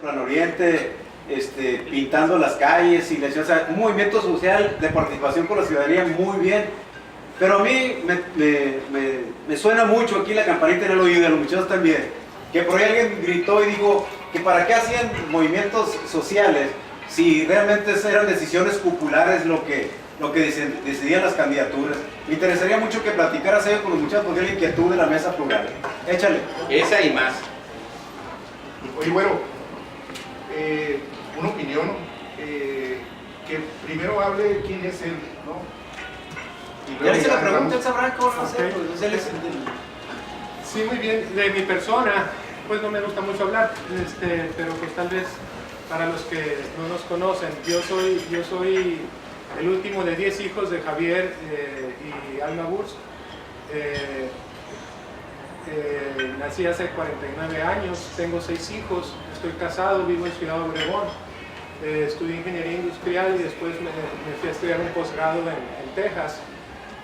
Plan Oriente, pintando las calles, y o sea, un movimiento social de participación con la ciudadanía muy bien. Pero a mí me suena mucho aquí la campanita en el oído, de los muchachos también, que por ahí alguien gritó y dijo que para qué hacían movimientos sociales si realmente eran decisiones populares lo que decidían las candidaturas. Me interesaría mucho que platicaras ello con los muchachos, porque hay la inquietud de la mesa plural. Échale. Esa y más. Oye, bueno, una opinión, que primero hable quién es él, ¿no? Ya le hice la pregunta, él sabrá cómo hacerlo. Sí, muy bien. De mi persona, pues no me gusta mucho hablar, pero pues tal vez para los que no nos conocen, yo soy el último de 10 hijos de Javier y Alma Burs. Nací hace 49 años, tengo 6 hijos, estoy casado, vivo en Ciudad Obregón, estudié ingeniería industrial y después me fui a estudiar un posgrado en Texas.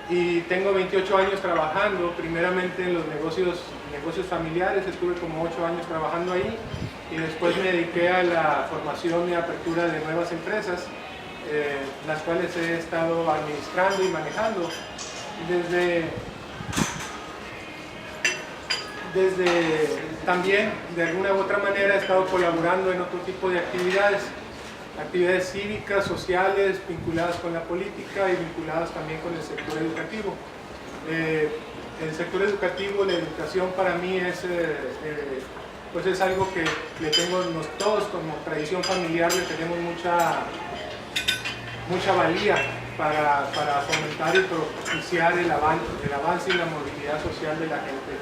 Y tengo 28 años trabajando, primeramente en los negocios familiares, estuve como 8 años trabajando ahí, y después me dediqué a la formación y apertura de nuevas empresas, las cuales he estado administrando y manejando. Desde también, de alguna u otra manera, he estado colaborando en otro tipo de actividades cívicas, sociales, vinculadas con la política y vinculadas también con el sector educativo. El sector educativo, la educación para mí pues es algo que le tengo todos como tradición familiar, le tenemos mucha valía para fomentar y propiciar el avance y la movilidad social de la gente.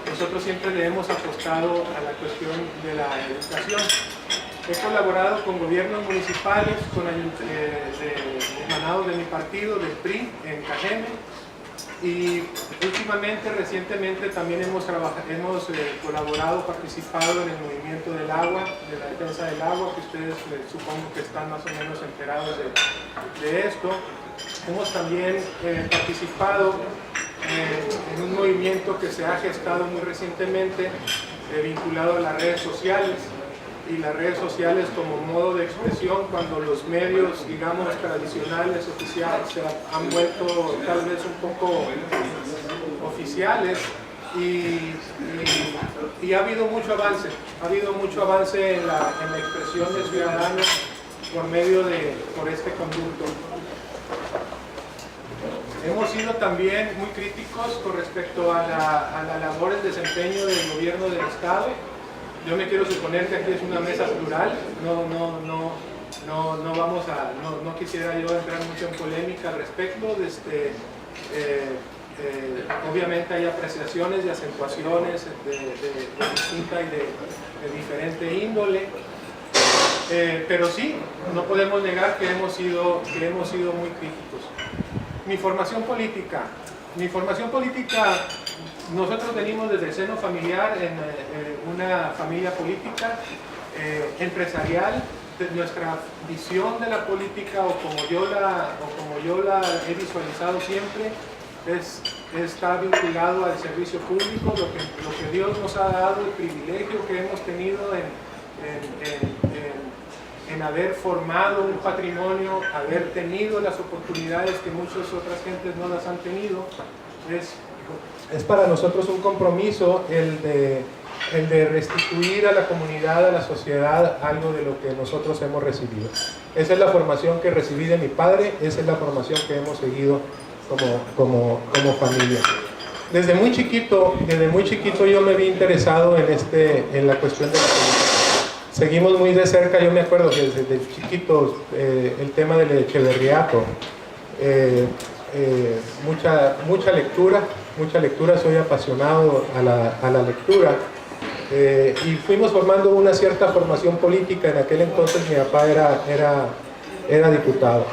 Nosotros siempre le hemos apostado a la cuestión de la educación. He colaborado con gobiernos municipales, con emanados de mi partido, del PRI, en Cajeme, y recientemente también hemos colaborado, participado en el movimiento del agua, de la defensa del agua, que ustedes supongo que están más o menos enterados de esto. Hemos también participado en un movimiento que se ha gestado muy recientemente, vinculado a las redes sociales, y las redes sociales como modo de expresión cuando los medios, digamos, tradicionales, oficiales, se han vuelto tal vez un poco oficiales, y ha habido mucho avance en la expresión de ciudadanos por este conducto. Hemos sido también muy críticos con respecto a la labor y desempeño del gobierno del Estado. Yo me quiero suponer que aquí es una mesa plural, no quisiera yo entrar mucho en polémica al respecto. Obviamente hay apreciaciones y acentuaciones de distinta y de diferente índole, pero sí, no podemos negar que hemos sido muy críticos. Mi formación política, nosotros venimos desde el seno familiar, en una familia política, empresarial. Nuestra visión de la política, o como yo la he visualizado siempre, está vinculado al servicio público, lo que Dios nos ha dado, el privilegio que hemos tenido en haber formado un patrimonio, haber tenido las oportunidades que muchas otras gentes no las han tenido. Es para nosotros un compromiso el de restituir a la comunidad, a la sociedad, algo de lo que nosotros hemos recibido. Esa es la formación que recibí de mi padre, esa es la formación que hemos seguido como familia. Desde muy chiquito yo me vi interesado en la cuestión de la política. Seguimos muy de cerca, yo me acuerdo que desde chiquitos el tema del echeverriato, mucha lectura, soy apasionado a la lectura, y fuimos formando una cierta formación política. En aquel entonces mi papá era diputado,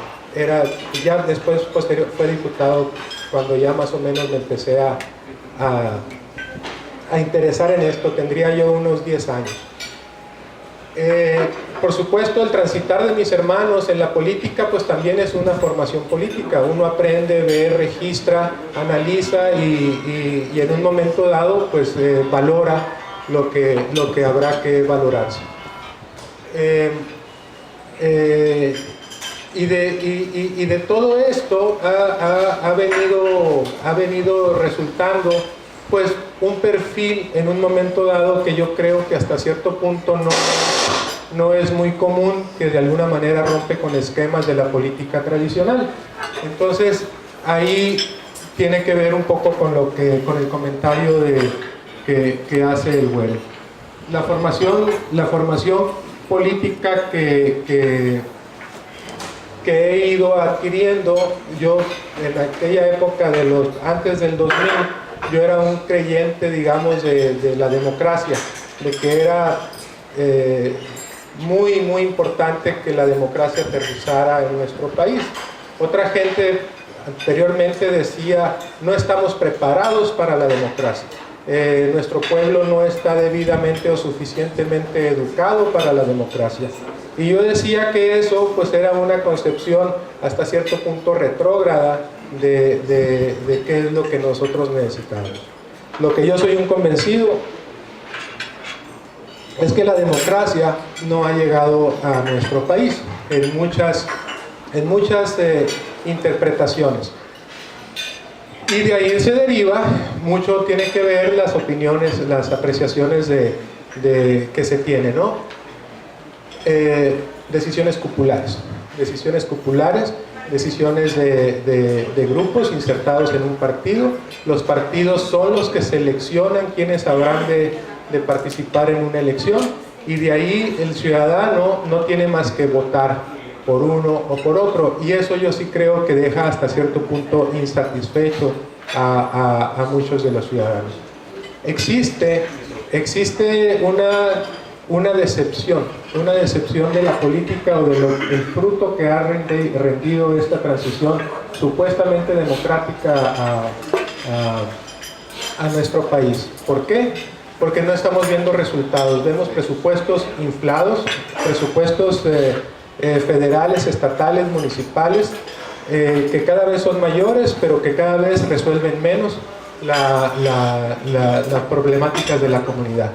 ya después posterior fue diputado cuando ya más o menos me empecé a interesar en esto. Tendría yo unos 10 años. Por supuesto, el transitar de mis hermanos en la política pues también es una formación política. Uno aprende, ve, registra, analiza y en un momento dado pues valora lo que habrá que valorarse. Y de todo esto ha venido resultando pues un perfil en un momento dado que yo creo que hasta cierto punto no es muy común, que de alguna manera rompe con esquemas de la política tradicional. Entonces ahí tiene que ver un poco con el comentario que hace el güero. La formación política que he ido adquiriendo, yo en aquella época antes del 2000, yo era un creyente, digamos, de la democracia, de que era muy importante que la democracia aterrizara en nuestro país. Otra gente anteriormente decía, no estamos preparados para la democracia. Nuestro pueblo no está debidamente o suficientemente educado para la democracia. Y yo decía que eso pues era una concepción hasta cierto punto retrógrada de qué es lo que nosotros necesitamos. Lo que yo soy un convencido es que la democracia no ha llegado a nuestro país en muchas interpretaciones. Y de ahí se deriva, mucho tiene que ver las opiniones, las apreciaciones que se tienen, ¿no? Decisiones cupulares, decisiones de grupos insertados en un partido. Los partidos son los que seleccionan quienes habrán de participar en una elección, y de ahí el ciudadano no tiene más que votar por uno o por otro, y eso yo sí creo que deja hasta cierto punto insatisfecho a muchos de los ciudadanos. Existe una decepción de la política o del fruto que ha rendido esta transición supuestamente democrática a nuestro país. ¿Por qué? Porque no estamos viendo resultados. Vemos presupuestos inflados, presupuestos federales, estatales, municipales, que cada vez son mayores, pero que cada vez resuelven menos las problemáticas de la comunidad.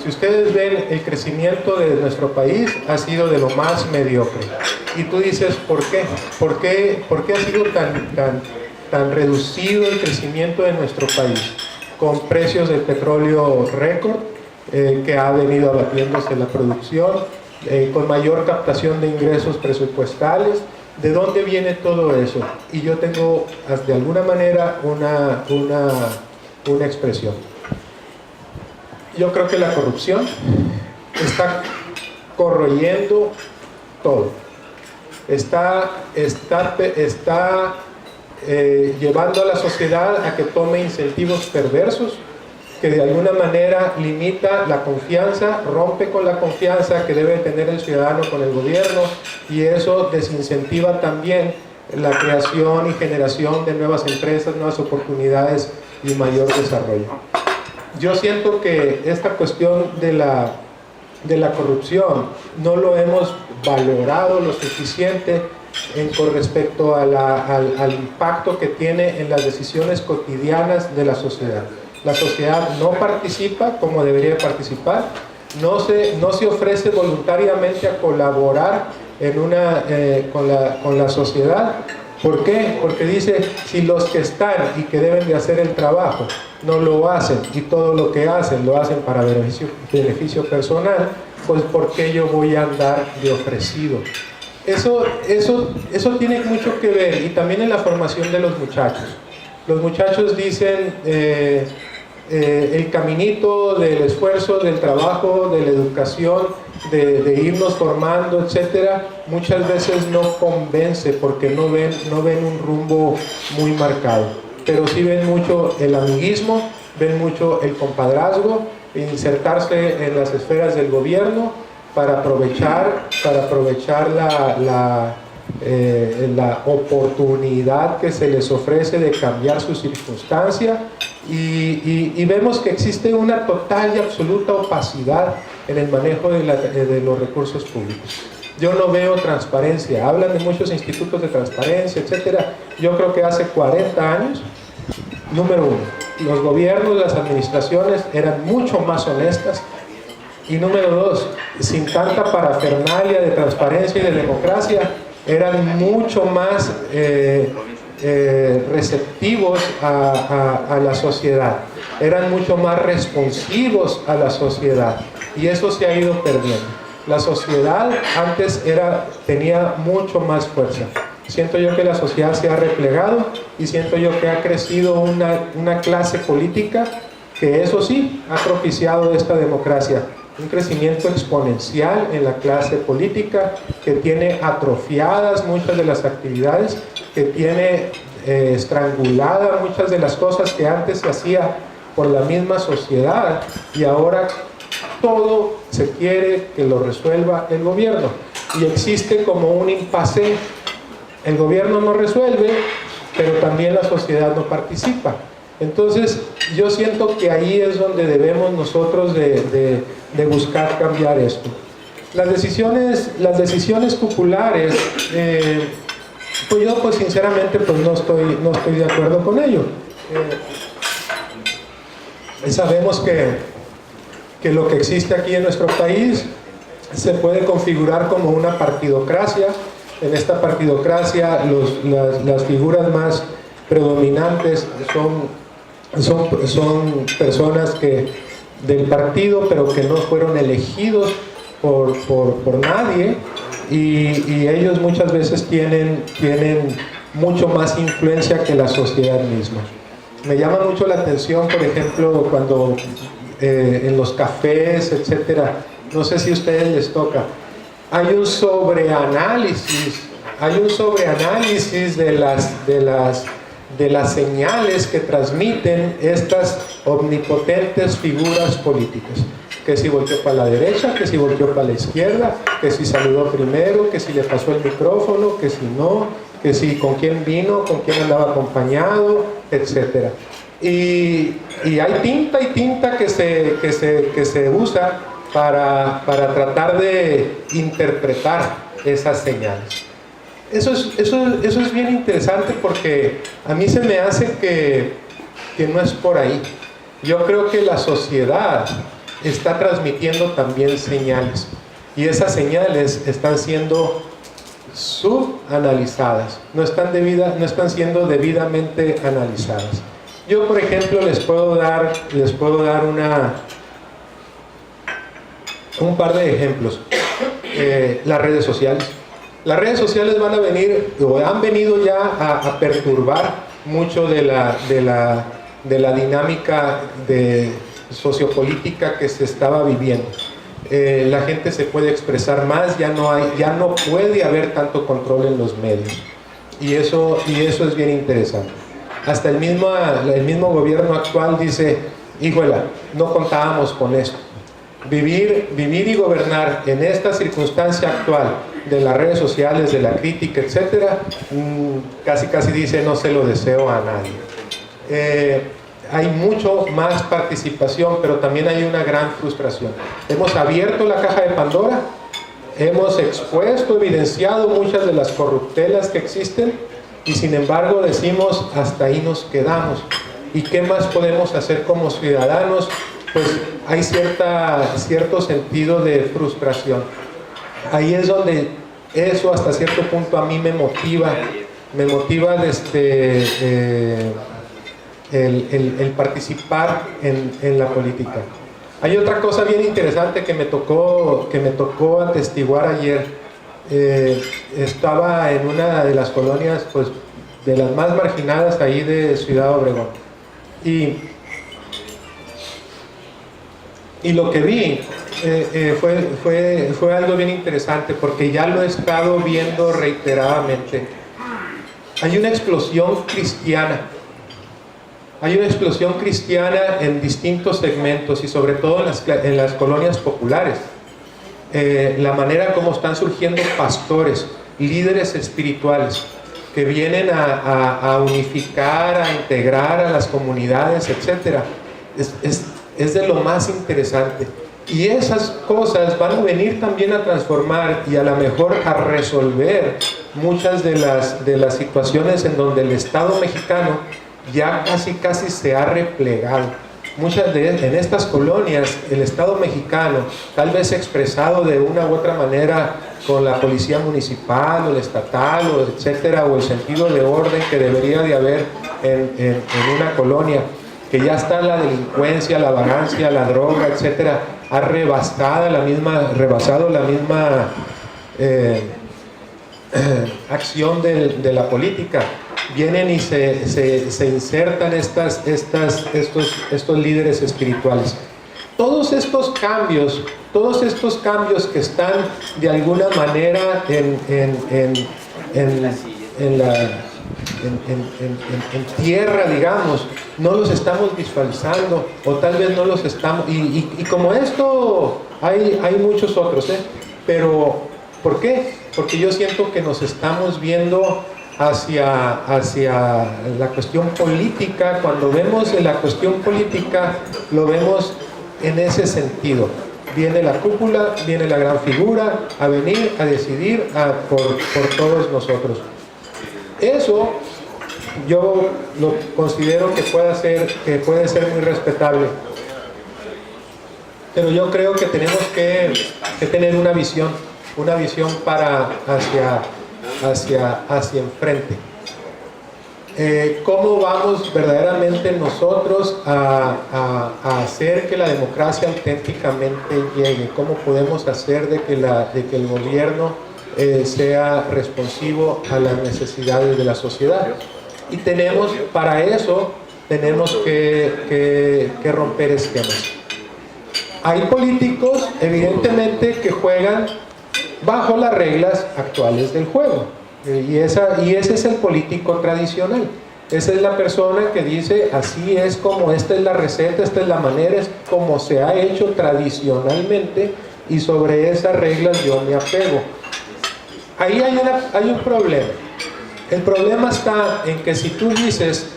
Si ustedes ven, el crecimiento de nuestro país ha sido de lo más mediocre. Y tú dices, ¿por qué? ¿Por qué ha sido tan reducido el crecimiento de nuestro país? Con precios del petróleo récord, que ha venido abatiéndose la producción, con mayor captación de ingresos presupuestales. ¿De dónde viene todo eso? Y yo tengo, de alguna manera, una expresión. Yo creo que la corrupción está corroyendo todo. Está llevando a la sociedad a que tome incentivos perversos, que de alguna manera limita la confianza, rompe con la confianza que debe tener el ciudadano con el gobierno, y eso desincentiva también la creación y generación de nuevas empresas, nuevas oportunidades y mayor desarrollo. Yo siento que esta cuestión de la corrupción no lo hemos valorado lo suficiente con respecto al impacto que tiene en las decisiones cotidianas de la sociedad. La sociedad no participa como debería participar, no se ofrece voluntariamente a colaborar con la sociedad. ¿Por qué? Porque dice, si los que están y que deben de hacer el trabajo no lo hacen, y todo lo que hacen lo hacen para beneficio personal, pues ¿por qué yo voy a andar de ofrecido? Eso tiene mucho que ver, y también en la formación de los muchachos. Los muchachos dicen, el caminito del esfuerzo, del trabajo, de la educación, de irnos formando, etcétera, muchas veces no convence, porque no ven un rumbo muy marcado, pero sí ven mucho el amiguismo, ven mucho el compadrazgo, insertarse en las esferas del gobierno para aprovechar la oportunidad que se les ofrece de cambiar su circunstancia, y vemos que existe una total y absoluta opacidad en el manejo de los recursos públicos. Yo no veo transparencia. Hablan de muchos institutos de transparencia, etcétera. Yo creo que hace 40 años, número uno, los gobiernos, las administraciones eran mucho más honestas, y número dos, sin tanta parafernalia de transparencia y de democracia, eran mucho más receptivos a la sociedad, eran mucho más responsivos a la sociedad, y eso se ha ido perdiendo. La sociedad antes tenía mucho más fuerza. Siento yo que la sociedad se ha replegado, y siento yo que ha crecido una clase política que, eso sí, ha propiciado esta democracia. Un crecimiento exponencial en la clase política que tiene atrofiadas muchas de las actividades, que tiene estranguladas muchas de las cosas que antes se hacía por la misma sociedad, y ahora todo se quiere que lo resuelva el gobierno, y existe como un impasse. El gobierno no resuelve, pero también la sociedad no participa. Entonces yo siento que ahí es donde debemos nosotros de buscar cambiar esto. Las decisiones populares, pues yo pues sinceramente pues no estoy de acuerdo con ello. Sabemos que lo que existe aquí en nuestro país se puede configurar como una partidocracia. En esta partidocracia las figuras más predominantes son personas del partido, pero que no fueron elegidos por nadie, y ellos muchas veces tienen mucho más influencia que la sociedad misma. Me llama mucho la atención, por ejemplo, cuando en los cafés, etcétera, no sé si a ustedes les toca, hay un sobreanálisis de las señales que transmiten estas omnipotentes figuras políticas. Que si volteó para la derecha, que si volteó para la izquierda, que si saludó primero, que si le pasó el micrófono, que si no, que si con quién vino, con quién andaba acompañado, etc. Y hay tinta y tinta que se usa para tratar de interpretar esas señales. Eso es bien interesante, porque a mí se me hace que no es por ahí. Yo creo que la sociedad está transmitiendo también señales, y esas señales están siendo subanalizadas, no están siendo debidamente analizadas. Yo, por ejemplo, les puedo dar un par de ejemplos. Las redes sociales. Las redes sociales van a venir, o han venido ya a perturbar mucho de la dinámica sociopolítica que se estaba viviendo. La gente se puede expresar más, ya no puede haber tanto control en los medios, y eso es bien interesante. Hasta el mismo gobierno actual dice: híjola, no contábamos con esto. Vivir y gobernar en esta circunstancia actual de las redes sociales, de la crítica, etcétera, casi dice: no se lo deseo a nadie. Hay mucho más participación, pero también hay una gran frustración. Hemos abierto la caja de Pandora, hemos expuesto, evidenciado muchas de las corruptelas que existen, y sin embargo decimos: hasta ahí nos quedamos. ¿Y qué más podemos hacer como ciudadanos? Pues hay cierto sentido de frustración. Ahí es donde eso hasta cierto punto a mí me motiva el participar en la política. Hay otra cosa bien interesante que me tocó atestiguar ayer. Estaba en una de las colonias, pues, de las más marginadas ahí de Ciudad Obregón, y lo que vi fue algo bien interesante, porque ya lo he estado viendo reiteradamente. Hay una explosión cristiana. Hay una explosión cristiana en distintos segmentos, y sobre todo en las colonias populares. La manera como están surgiendo pastores, líderes espirituales, que vienen a unificar, a integrar a las comunidades, etc. Es de lo más interesante. Y esas cosas van a venir también a transformar y a lo mejor a resolver muchas de las situaciones en donde el Estado mexicano ya casi se ha replegado. en estas colonias, el Estado mexicano, tal vez expresado de una u otra manera con la policía municipal o el estatal, o etcétera, o el sentido de orden que debería de haber en una colonia, que ya está la delincuencia, la vagancia, la droga, etcétera, ha rebasado la misma acción de la política. Vienen y se insertan estos líderes espirituales. Todos estos cambios que están de alguna manera en tierra, digamos, no los estamos visualizando, o tal vez no los estamos, y como esto hay muchos otros, pero ¿por qué? Porque yo siento que nos estamos viendo hacia la cuestión política. Cuando vemos la cuestión política, lo vemos en ese sentido. Viene la cúpula, viene la gran figura a venir a decidir por todos nosotros. Eso yo lo considero que puede ser muy respetable, pero yo creo que tenemos que tener una visión para hacia enfrente. ¿Cómo vamos verdaderamente nosotros a hacer que la democracia auténticamente llegue? ¿Cómo podemos hacer de que el gobierno sea responsivo a las necesidades de la sociedad? Y para eso tenemos que romper esquemas. Hay políticos, evidentemente, que juegan bajo las reglas actuales del juego, y ese es el político tradicional. Esa es la persona que dice: así es como, esta es la receta, esta es la manera, es como se ha hecho tradicionalmente, y sobre esas reglas yo me apego. Ahí hay un problema. El problema está en que si tú dices: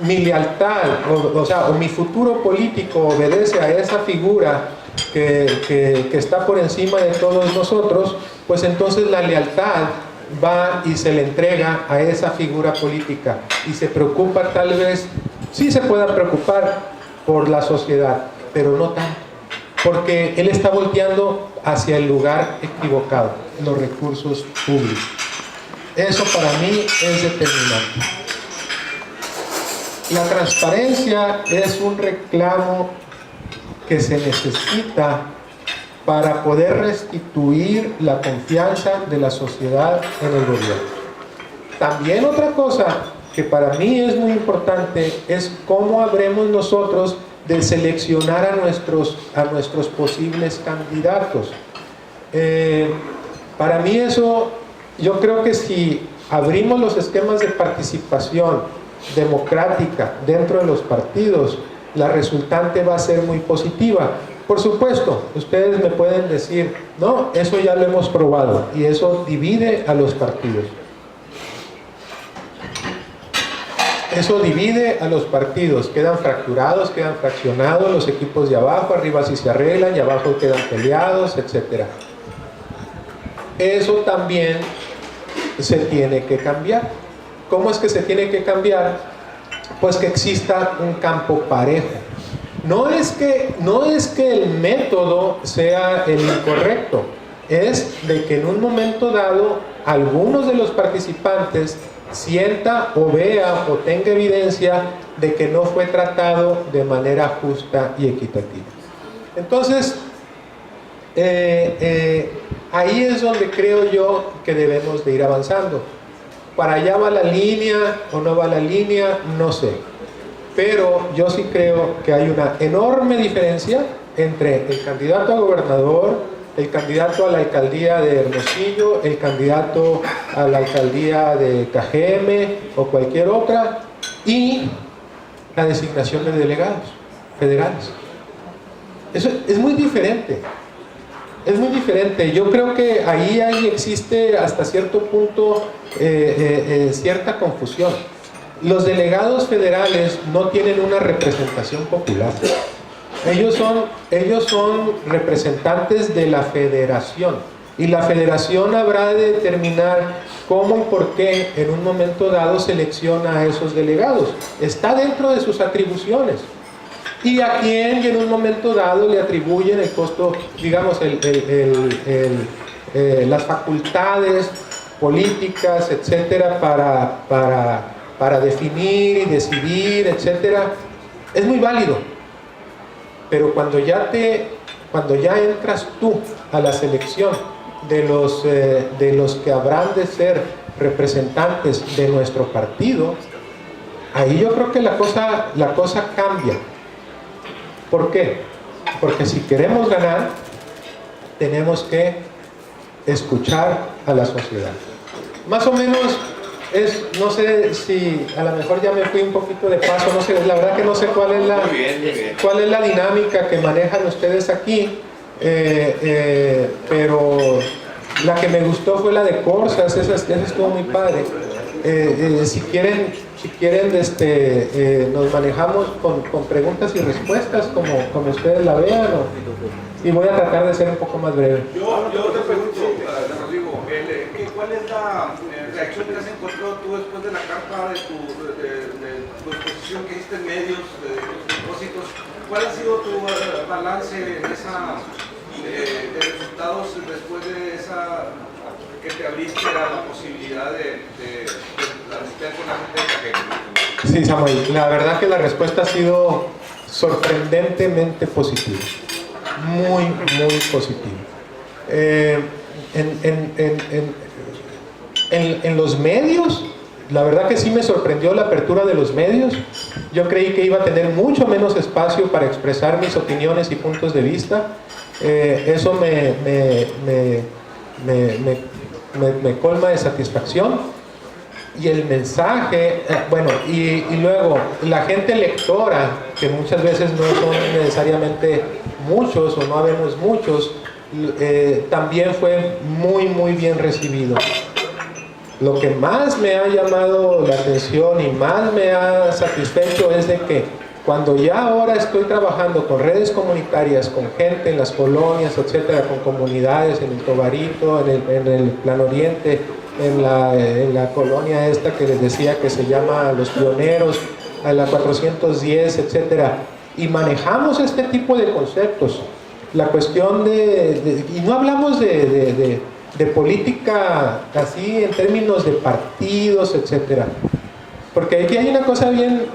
mi lealtad, o mi futuro político obedece a esa figura que está por encima de todos nosotros, pues entonces la lealtad va y se le entrega a esa figura política, y se preocupa, tal vez, sí se pueda preocupar por la sociedad, pero no tanto, porque él está volteando hacia el lugar equivocado, los recursos públicos. Eso para mí es determinante. La transparencia es un reclamo que se necesita para poder restituir la confianza de la sociedad en el gobierno. También otra cosa que para mí es muy importante es cómo habremos nosotros de seleccionar a nuestros posibles candidatos. Para mí eso, yo creo que si abrimos los esquemas de participación democrática dentro de los partidos, la resultante va a ser muy positiva. Por supuesto, ustedes me pueden decir: no, eso ya lo hemos probado, y eso divide a los partidos. Eso divide a los partidos, quedan fracturados, quedan fraccionados, los equipos de abajo, arriba sí se arreglan y abajo quedan peleados, etc. Eso también se tiene que cambiar. ¿Cómo es que se tiene que cambiar? Pues que exista un campo parejo. No es que el método sea el incorrecto, es de que en un momento dado algunos de los participantes sienta o vea o tenga evidencia de que no fue tratado de manera justa y equitativa. Entonces, ahí es donde creo yo que debemos de ir avanzando. ¿Para allá va la línea o no va la línea? No sé. Pero yo sí creo que hay una enorme diferencia entre el candidato a gobernador, el candidato a la alcaldía de Hermosillo, el candidato a la alcaldía de KGM o cualquier otra, y la designación de delegados federales. Eso es muy diferente. Es muy diferente. Yo creo que ahí existe hasta cierto punto cierta confusión. Los delegados federales no tienen una representación popular. Ellos son representantes de la federación, y la federación habrá de determinar cómo y por qué en un momento dado selecciona a esos delegados. Está dentro de sus atribuciones. y a quien en un momento dado le atribuyen el costo, digamos, las facultades políticas, etcétera, para definir y decidir, etcétera, es muy válido. Pero cuando ya entras tú a la selección de los que habrán de ser representantes de nuestro partido, ahí yo creo que la cosa cambia. ¿Por qué? Porque si queremos ganar, tenemos que escuchar a la sociedad. Más o menos no sé si a lo mejor ya me fui un poquito de paso, no sé, la verdad que no sé cuál es la dinámica que manejan ustedes aquí, pero la que me gustó fue la de Corsas, esa estuvo muy padre. Si quieren nos manejamos con preguntas y respuestas como ustedes la vean, y voy a tratar de ser un poco más breve. Yo te pregunto, Rodrigo, ¿cuál es la reacción que has encontrado tú después de la carta de tu exposición que hiciste en medios, de tus propósitos? ¿Cuál ha sido tu balance en de resultados después de esa que te abriste a la posibilidad de asistir con la gente de Cajeme? Sí, Samuel, la verdad que la respuesta ha sido sorprendentemente positiva, muy positiva. En los medios, la verdad que sí me sorprendió la apertura de los medios. Yo creí que iba a tener mucho menos espacio para expresar mis opiniones y puntos de vista. Eso me colma de satisfacción. Y el mensaje, bueno, y luego la gente lectora, que muchas veces no son necesariamente muchos o no habemos muchos, también fue muy bien recibido. Lo que más me ha llamado la atención y más me ha satisfecho es de que cuando ya ahora estoy trabajando con redes comunitarias, con gente en las colonias, etcétera, con comunidades en el Tobarito, en el Plan Oriente, en la colonia esta que les decía que se llama Los Pioneros, a la 410, etcétera, y manejamos este tipo de conceptos. La cuestión y no hablamos de política así en términos de partidos, etcétera, porque aquí hay una cosa bien,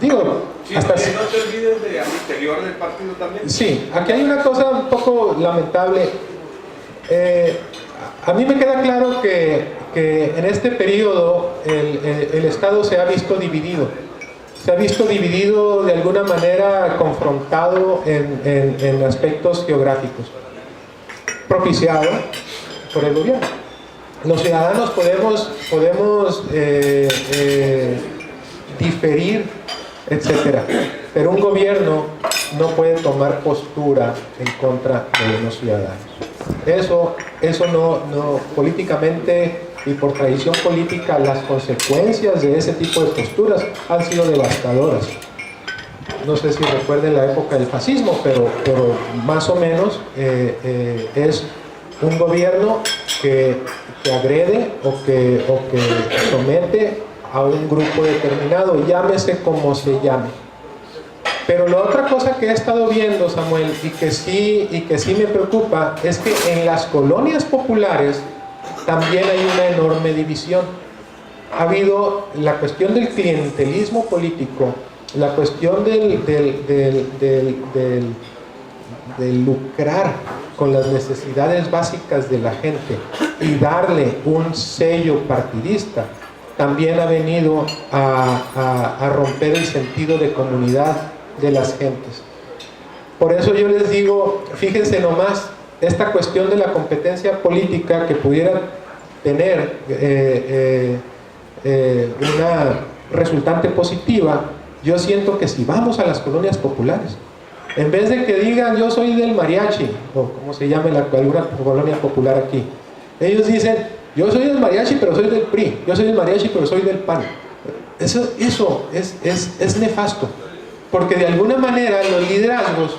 digo, sí, hasta no te olvides al interior del partido también. Sí, aquí hay una cosa un poco lamentable. A mí me queda claro que en este periodo el Estado se ha visto dividido. Se ha visto dividido de alguna manera, confrontado en aspectos geográficos, propiciado por el gobierno. Los ciudadanos podemos diferir, etcétera, pero un gobierno no puede tomar postura en contra de los ciudadanos. Eso no políticamente y por tradición política, las consecuencias de ese tipo de posturas han sido devastadoras. No sé si recuerden la época del fascismo, pero más o menos es un gobierno que agrede o que somete a un grupo determinado, llámese como se llame. Pero la otra cosa que he estado viendo, Samuel, y que sí me preocupa, es que en las colonias populares también hay una enorme división. Ha habido la cuestión del clientelismo político, la cuestión de lucrar con las necesidades básicas de la gente y darle un sello partidista, también ha venido a romper el sentido de comunidad de las gentes. Por eso yo les digo, fíjense nomás, esta cuestión de la competencia política que pudiera tener una resultante positiva, yo siento que si vamos a las colonias populares, en vez de que digan yo soy del mariachi, o como se llame alguna colonia popular aquí, ellos dicen yo soy del mariachi pero soy del PRI, yo soy del mariachi pero soy del PAN. Eso es nefasto, porque de alguna manera los liderazgos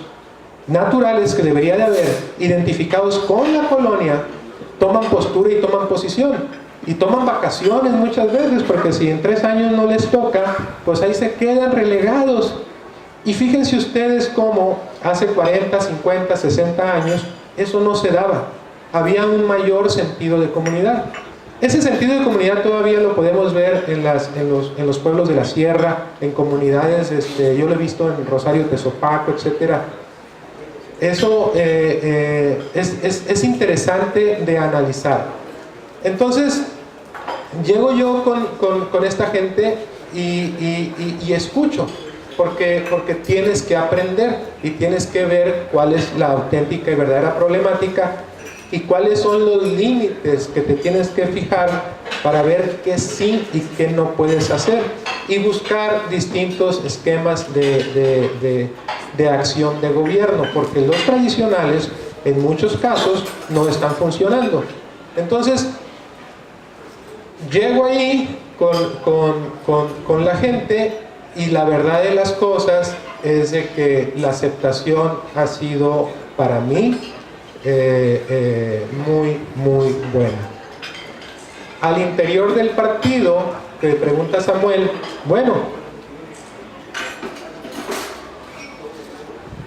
naturales que debería de haber, identificados con la colonia, toman postura y toman posición y toman vacaciones muchas veces, porque si en 3 años no les toca, pues ahí se quedan relegados Y fíjense ustedes cómo hace 40, 50, 60 años eso no se daba. Había un mayor sentido de comunidad. Ese sentido de comunidad todavía lo podemos ver en los pueblos de la sierra, en comunidades, yo lo he visto en Rosario, Tezopaco, etc. Eso es interesante de analizar. Entonces, llego yo con esta gente y escucho, porque tienes que aprender y tienes que ver cuál es la auténtica y verdadera problemática y cuáles son los límites que te tienes que fijar para ver qué sí y qué no puedes hacer y buscar distintos esquemas de acción de gobierno, porque los tradicionales en muchos casos no están funcionando. Entonces llego ahí con la gente y la verdad de las cosas es de que la aceptación ha sido para mí muy buena. Al interior del partido, que pregunta Samuel, bueno,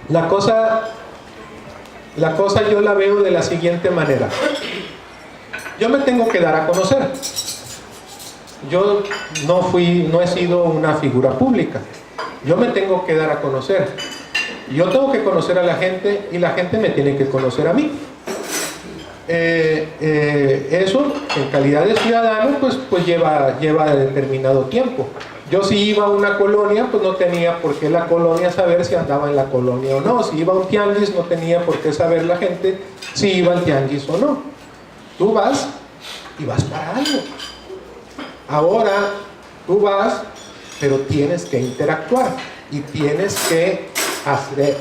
la cosa yo la veo de la siguiente manera. Yo me tengo que dar a conocer. Yo no he sido una figura pública. Yo me tengo que dar a conocer. Yo tengo que conocer a la gente y la gente me tiene que conocer a mí. Eso, en calidad de ciudadano, pues lleva determinado tiempo. Yo si iba a una colonia, pues no tenía por qué la colonia saber si andaba en la colonia o no. Si iba a un tianguis, no tenía por qué saber la gente si iba al tianguis o no. Tú vas y vas para algo. Ahora, tú vas, pero tienes que interactuar y tienes que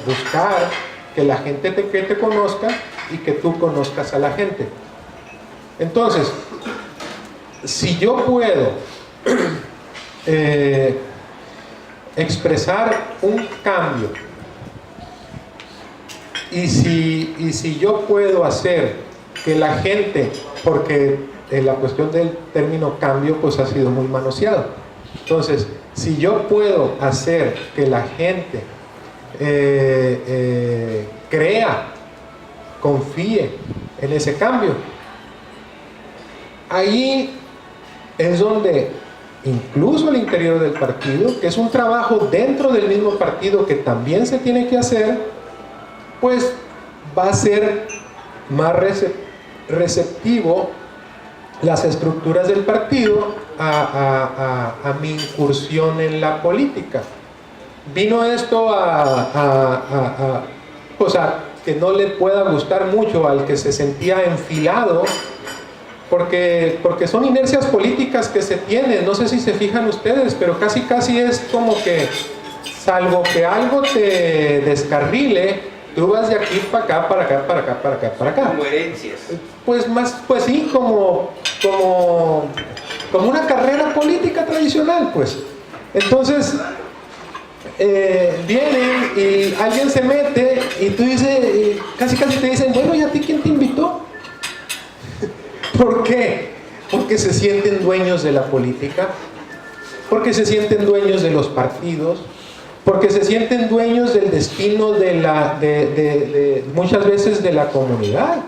buscar que la gente que te conozca y que tú conozcas a la gente. Entonces, si yo puedo expresar un cambio y si yo puedo hacer que la gente, porque la cuestión del término cambio pues ha sido muy manoseado, entonces si yo puedo hacer que la gente crea, confíe en ese cambio, ahí es donde incluso al interior del partido, que es un trabajo dentro del mismo partido que también se tiene que hacer, pues va a ser más receptivo las estructuras del partido a mi incursión en la política. Vino esto pues a que no le pueda gustar mucho al que se sentía enfilado, porque son inercias políticas que se tienen. No sé si se fijan ustedes, pero casi es como que, salvo que algo te descarrile, tú vas de aquí para acá, para acá, para acá, para acá, para acá. Como herencias. Pues sí, como una carrera política tradicional, pues. Entonces, vienen y alguien se mete y tú dices, casi te dicen, bueno, ¿y a ti quién te invitó? ¿Por qué? Porque se sienten dueños de la política, porque se sienten dueños de los partidos, porque se sienten dueños del destino de muchas veces de la comunidad.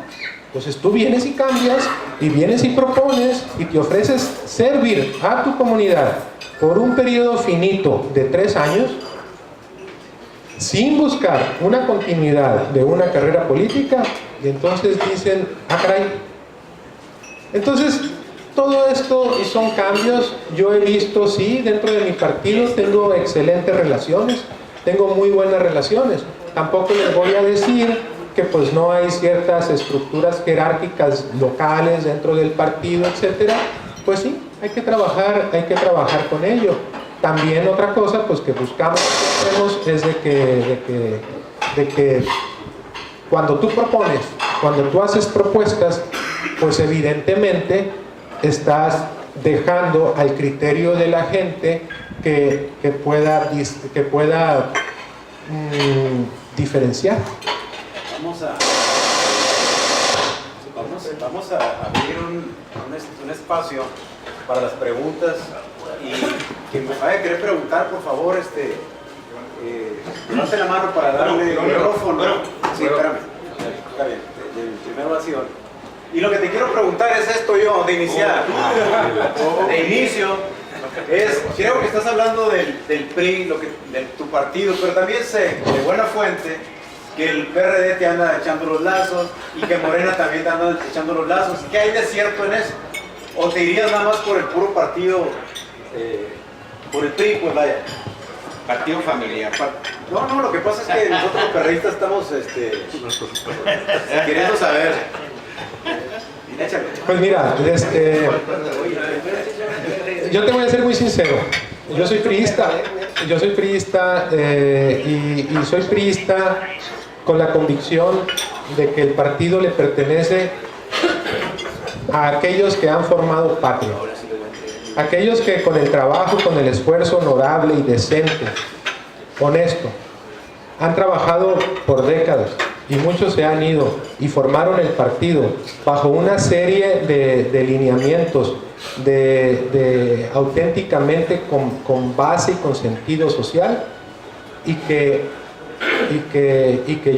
Entonces tú vienes y cambias, y vienes y propones, y te ofreces servir a tu comunidad por un periodo finito de 3 años, sin buscar una continuidad de una carrera política, y entonces dicen, ah, caray. Entonces, todo esto son cambios. Yo he visto, sí, dentro de mi partido tengo excelentes relaciones, tengo muy buenas relaciones. Tampoco les voy a decir que pues no hay ciertas estructuras jerárquicas locales dentro del partido, etcétera. Pues sí, hay que trabajar con ello. También otra cosa pues que buscamos es de que cuando tú propones, cuando tú haces propuestas, pues evidentemente estás dejando al criterio de la gente que pueda diferenciar. Vamos a abrir un espacio para las preguntas, y quien me vaya a querer preguntar, por favor, levante la mano para darle el micrófono. Sí, espérame. Está bien, primero ha sido. Y lo que te quiero preguntar es esto yo, de iniciar. De inicio, creo que estás hablando del PRI, de tu partido, pero también sé de buena fuente que el PRD te anda echando los lazos y que Morena también te anda echando los lazos. ¿Qué hay de cierto en eso? ¿O te irías nada más por el puro partido, por el PRI, pues vaya? Partido familiar. No, lo que pasa es que nosotros los perreístas estamos queriendo saber. Échale. Pues mira, yo te voy a ser muy sincero. Yo soy priista y soy priista con la convicción de que el partido le pertenece a aquellos que han formado patria, aquellos que con el trabajo, con el esfuerzo honorable y decente, honesto, han trabajado por décadas y muchos se han ido y formaron el partido bajo una serie de lineamientos auténticamente con base y con sentido social, y que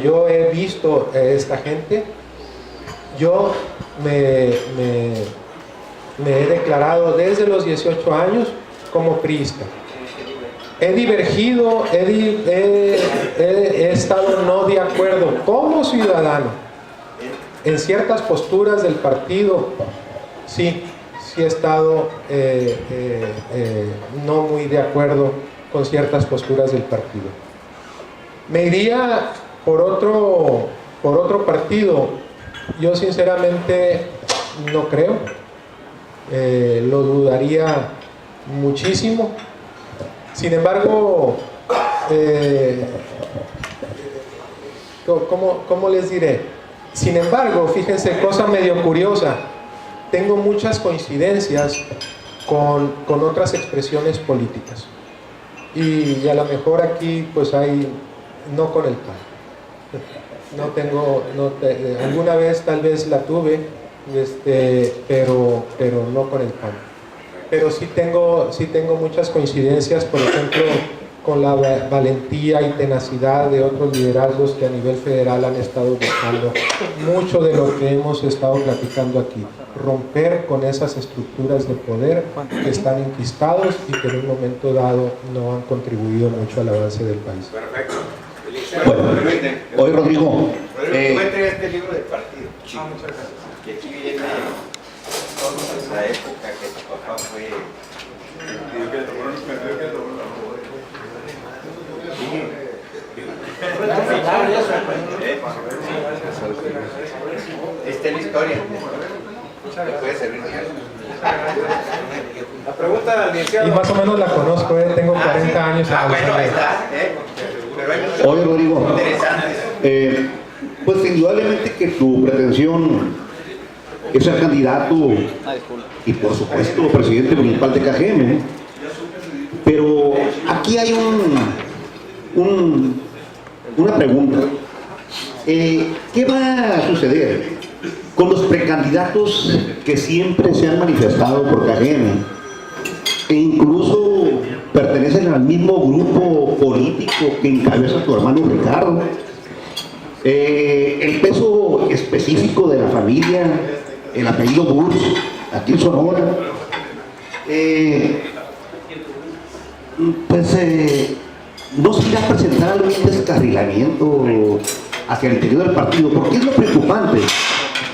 yo he visto a esta gente. Yo me he declarado desde los 18 años como priista. He divergido, he estado no de acuerdo como ciudadano en ciertas posturas del partido. Sí he estado no muy de acuerdo con ciertas posturas del partido. Me iría por otro partido. Yo sinceramente no creo, lo dudaría muchísimo. Sin embargo, ¿cómo les diré? Sin embargo, fíjense, cosa medio curiosa, tengo muchas coincidencias con otras expresiones políticas. Y a lo mejor aquí pues hay, no con el PAN. Alguna vez tal vez la tuve, pero no con el PAN. Pero sí tengo muchas coincidencias, por ejemplo, con la valentía y tenacidad de otros liderazgos que a nivel federal han estado buscando mucho de lo que hemos estado platicando aquí, romper con esas estructuras de poder que están enquistados y que en un momento dado no han contribuido mucho al avance del país. Perfecto. Bueno, hoy Rodrigo, Encuentre este libro del partido. Muchas gracias. Que aquí viene la época que tu papá fue. Esta es la historia. Te puede servir de algo. La pregunta al iniciado. Y más o menos la conozco, tengo 40 años. Bueno, ahí está. Pero hay muchos oye Rodrigo, interesantes. pues indudablemente que tu pretensión es ser candidato y por supuesto presidente municipal de Cajeme, pero aquí hay una pregunta. ¿Qué va a suceder con los precandidatos que siempre se han manifestado por Cajeme e incluso pertenecen al mismo grupo político que encabeza tu hermano Ricardo? El peso específico de la familia, el apellido Burs, aquí en Sonora, no se irá a presentar algún descarrilamiento hacia el interior del partido. ¿Por qué es lo preocupante?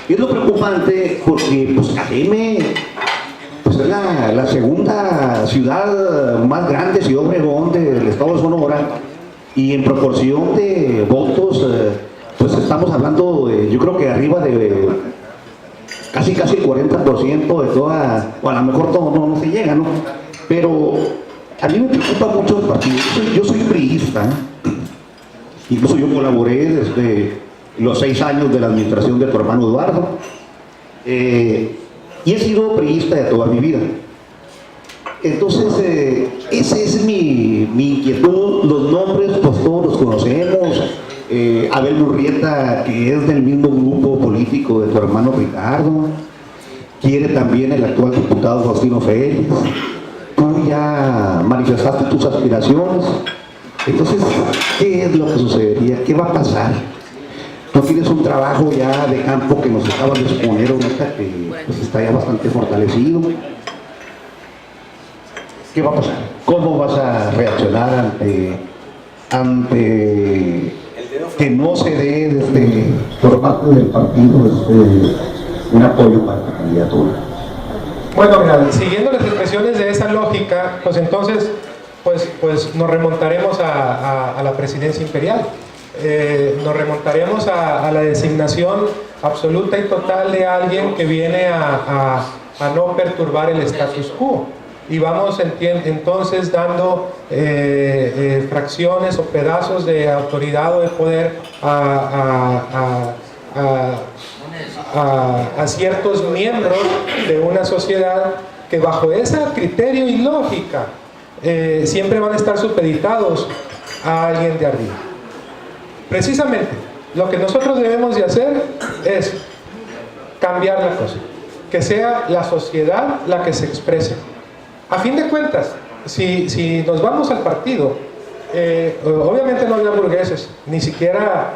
Es lo preocupante porque pues Cajeme pues, es la segunda ciudad más grande, Ciudad Obregón, del estado de Sonora, y en proporción de votos pues estamos hablando de, yo creo que arriba de casi el 40% de toda, o a lo mejor todo no se llega, ¿no? Pero a mí me preocupa mucho el partido. Yo soy priista, incluso yo colaboré desde los 6 años de la administración de tu hermano Eduardo, y he sido priista de toda mi vida. Entonces, esa es mi inquietud. Los nombres, pues todos los conocemos. Abel Murrieta, que es del mismo grupo político de tu hermano Ricardo, quiere también el actual diputado Faustino Félix. Tú ya manifestaste tus aspiraciones. Entonces, ¿qué es lo que sucedería? ¿Qué va a pasar? ¿No tienes un trabajo ya de campo que nos acabas de exponer ahorita que pues, está ya bastante fortalecido? ¿Qué va a pasar? ¿Cómo vas a reaccionar ante que no se dé por parte del partido un apoyo para la candidatura? Bueno, mira, siguiendo las expresiones de esa lógica, pues entonces pues nos remontaremos a la presidencia imperial. Nos remontaremos a la designación absoluta y total de alguien que viene a no perturbar el status quo. Y vamos entonces dando fracciones o pedazos de autoridad o de poder a ciertos miembros de una sociedad que bajo ese criterio y lógica siempre van a estar supeditados a alguien de arriba. Precisamente, lo que nosotros debemos de hacer es cambiar la cosa, que sea la sociedad la que se exprese. A fin de cuentas, si nos vamos al partido, obviamente no había burgueses, ni siquiera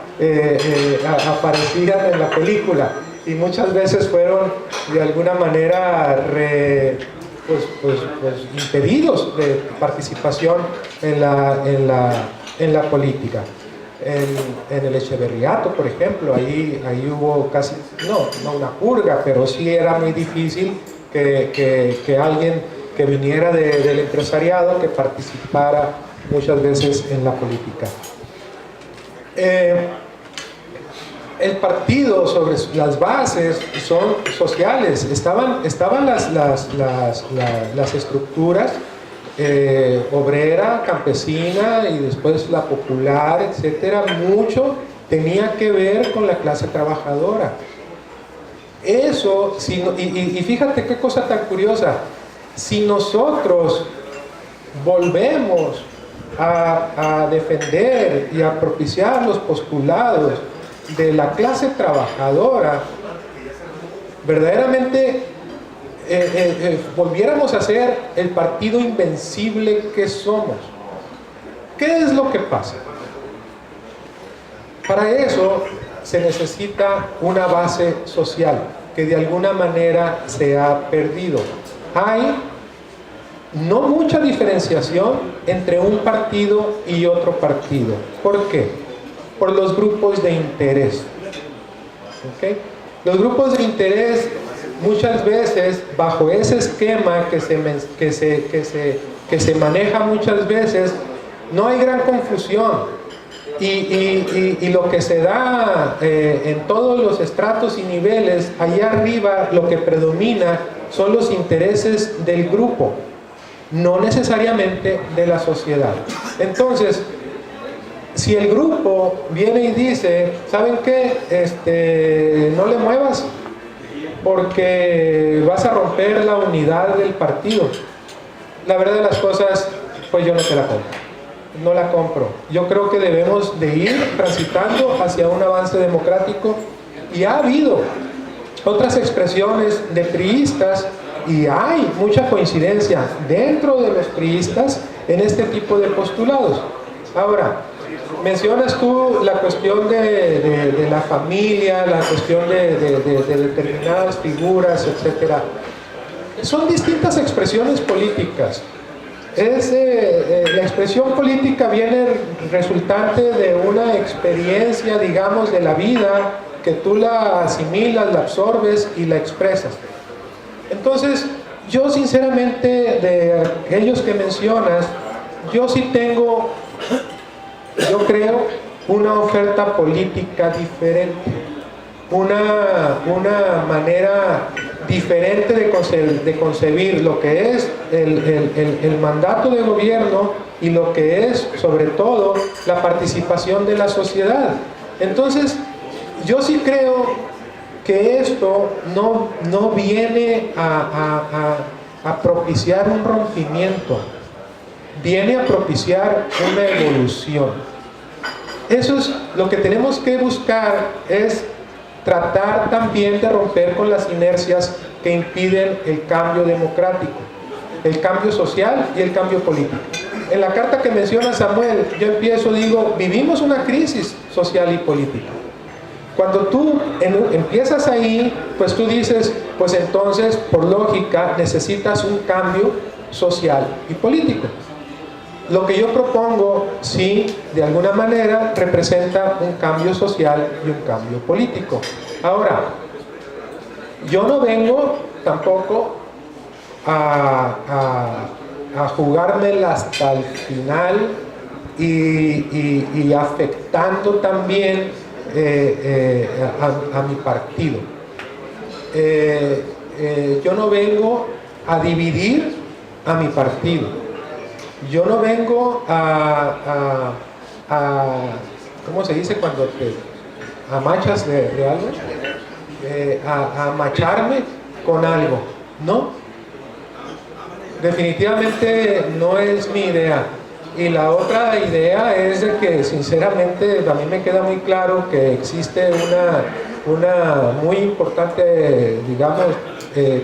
aparecían en la película, y muchas veces fueron de alguna manera impedidos de participación en la política. En el Echeverriato, por ejemplo, ahí hubo casi, no una purga, pero sí era muy difícil que alguien que viniera del empresariado, que participara muchas veces en la política. El partido, sobre las bases, son sociales. Estaban las estructuras obrera, campesina y después la popular, etcétera. Mucho tenía que ver con la clase trabajadora. Eso, y fíjate qué cosa tan curiosa. Si nosotros volvemos a defender y a propiciar los postulados de la clase trabajadora, verdaderamente volviéramos a ser el partido invencible que somos. ¿Qué es lo que pasa? Para eso se necesita una base social que de alguna manera se ha perdido. Hay no mucha diferenciación entre un partido y otro partido. ¿Por qué? Por los grupos de interés. ¿Okay? Los grupos de interés muchas veces, bajo ese esquema que se maneja muchas veces, no hay gran confusión. Y lo que se da en todos los estratos y niveles, allá arriba lo que predomina son los intereses del grupo, no necesariamente de la sociedad. Entonces, si el grupo viene y dice, ¿saben qué? No le muevas porque vas a romper la unidad del partido. La verdad de las cosas, pues yo no te la compro. No la compro. Yo creo que debemos de ir transitando hacia un avance democrático, y ha habido otras expresiones de priistas y hay mucha coincidencia dentro de los priistas en este tipo de postulados. Ahora, mencionas tú la cuestión de la familia, la cuestión de determinadas figuras, etcétera. Son distintas expresiones políticas. La expresión política viene resultante de una experiencia, digamos, de la vida, que tú la asimilas, la absorbes y la expresas. Entonces, yo sinceramente, de aquellos que mencionas, yo sí tengo, yo creo, una oferta política diferente, una manera diferente de concebir lo que es el mandato de gobierno y lo que es, sobre todo, la participación de la sociedad. Entonces, yo sí creo que esto no viene a propiciar un rompimiento, viene a propiciar una evolución. Eso es lo que tenemos que buscar, es tratar también de romper con las inercias que impiden el cambio democrático, el cambio social y el cambio político. En la carta que menciona Samuel, yo empiezo, digo, vivimos una crisis social y política. Cuando tú empiezas ahí, pues tú dices, pues entonces, por lógica, necesitas un cambio social y político. Lo que yo propongo, sí, de alguna manera, representa un cambio social y un cambio político. Ahora, yo no vengo tampoco a jugármela hasta el final y afectando también a mi partido. Yo no vengo a dividir a mi partido. Yo no vengo a ¿cómo se dice cuando te amachas de algo? A macharme con algo. No. Definitivamente no es mi idea. Y la otra idea es de que sinceramente a mí me queda muy claro que existe una muy importante, digamos,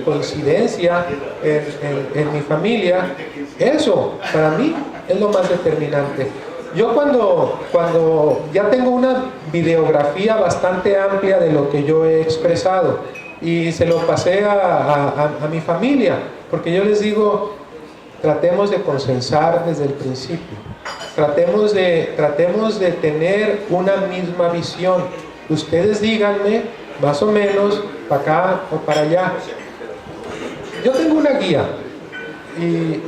coincidencia en mi familia. Eso para mí es lo más determinante. Yo cuando ya tengo una videografía bastante amplia de lo que yo he expresado y se lo pasé a mi familia, porque yo les digo, tratemos de consensar desde el principio, tratemos de tener una misma visión. Ustedes díganme más o menos para acá o para allá. Yo tengo una guía y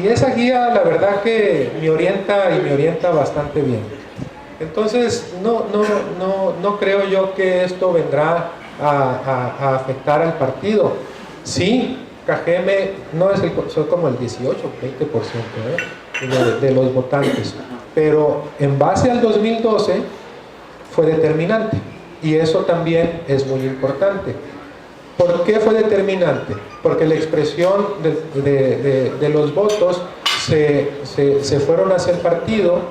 esa guía la verdad que me orienta bastante bien. Entonces no creo yo que esto vendrá a afectar al partido. Sí, Cajeme no es soy como el 18, 20% de los votantes, pero en base al 2012 fue determinante y eso también es muy importante. ¿Por qué fue determinante? Porque la expresión de los votos se fueron hacia el partido,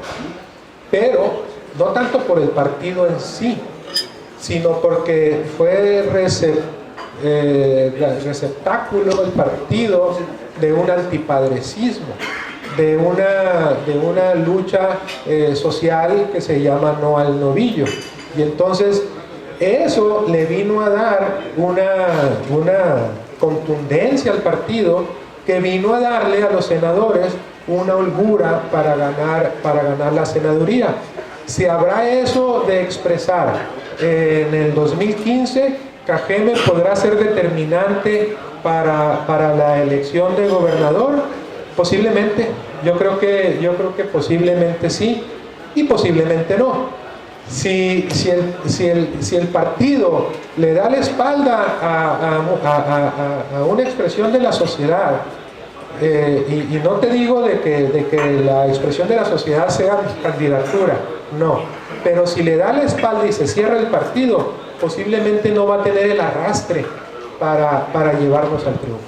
pero no tanto por el partido en sí, sino porque fue receptáculo el partido de un antipadrecismo, de una lucha social que se llama no al novillo. Y entonces eso le vino a dar una contundencia al partido que vino a darle a los senadores una holgura para ganar la senaduría. ¿Se habrá eso de expresar en el 2015? Cajeme podrá ser determinante para la elección de gobernador, posiblemente. Yo creo que posiblemente sí y posiblemente no. Si el partido le da la espalda a una expresión de la sociedad, y no te digo de que la expresión de la sociedad sea candidatura, no, pero si le da la espalda y se cierra el partido, posiblemente no va a tener el arrastre para llevarnos al triunfo.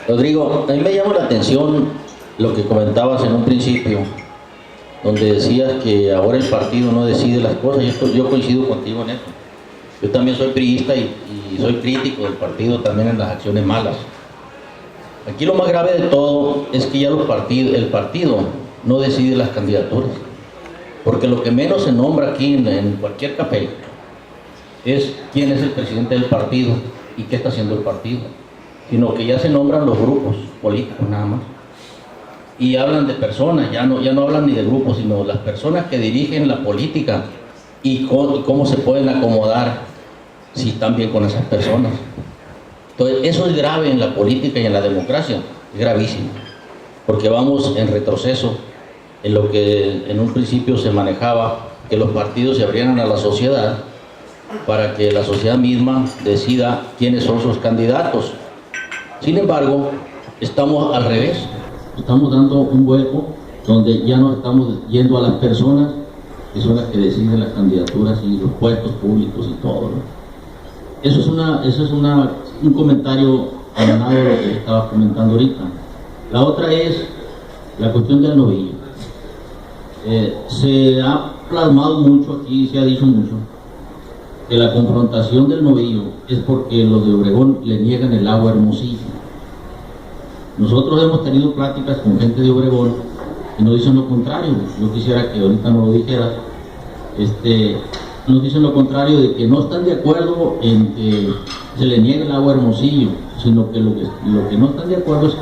Rodrigo, a mí me llama la atención lo que comentabas en un principio, donde decías que ahora el partido no decide las cosas. Yo coincido contigo en eso. Yo también soy priista y soy crítico del partido también en las acciones malas. Aquí lo más grave de todo es que ya el partido no decide las candidaturas, porque lo que menos se nombra aquí en cualquier papel es quién es el presidente del partido y qué está haciendo el partido, sino que ya se nombran los grupos políticos nada más y hablan de personas, ya no hablan ni de grupos, sino las personas que dirigen la política y cómo se pueden acomodar si están bien con esas personas. Entonces eso es grave en la política y en la democracia, es gravísimo, porque vamos en retroceso en lo que en un principio se manejaba, que los partidos se abrieran a la sociedad para que la sociedad misma decida quiénes son sus candidatos. Sin embargo, estamos al revés, estamos dando un vuelco donde ya no estamos yendo a las personas que son las que deciden las candidaturas y los puestos públicos y todo, ¿no? Eso es un comentario aunado a lo que estaba comentando ahorita. La otra es la cuestión del novillo. Se ha plasmado mucho aquí, se ha dicho mucho, que la confrontación del Novillo es porque los de Obregón le niegan el agua a Hermosillo. Nosotros hemos tenido pláticas con gente de Obregón y nos dicen lo contrario. Yo quisiera que ahorita nos lo dijeras. Nos dicen lo contrario, de que no están de acuerdo en que se le niegue el agua a Hermosillo, sino que lo que no están de acuerdo es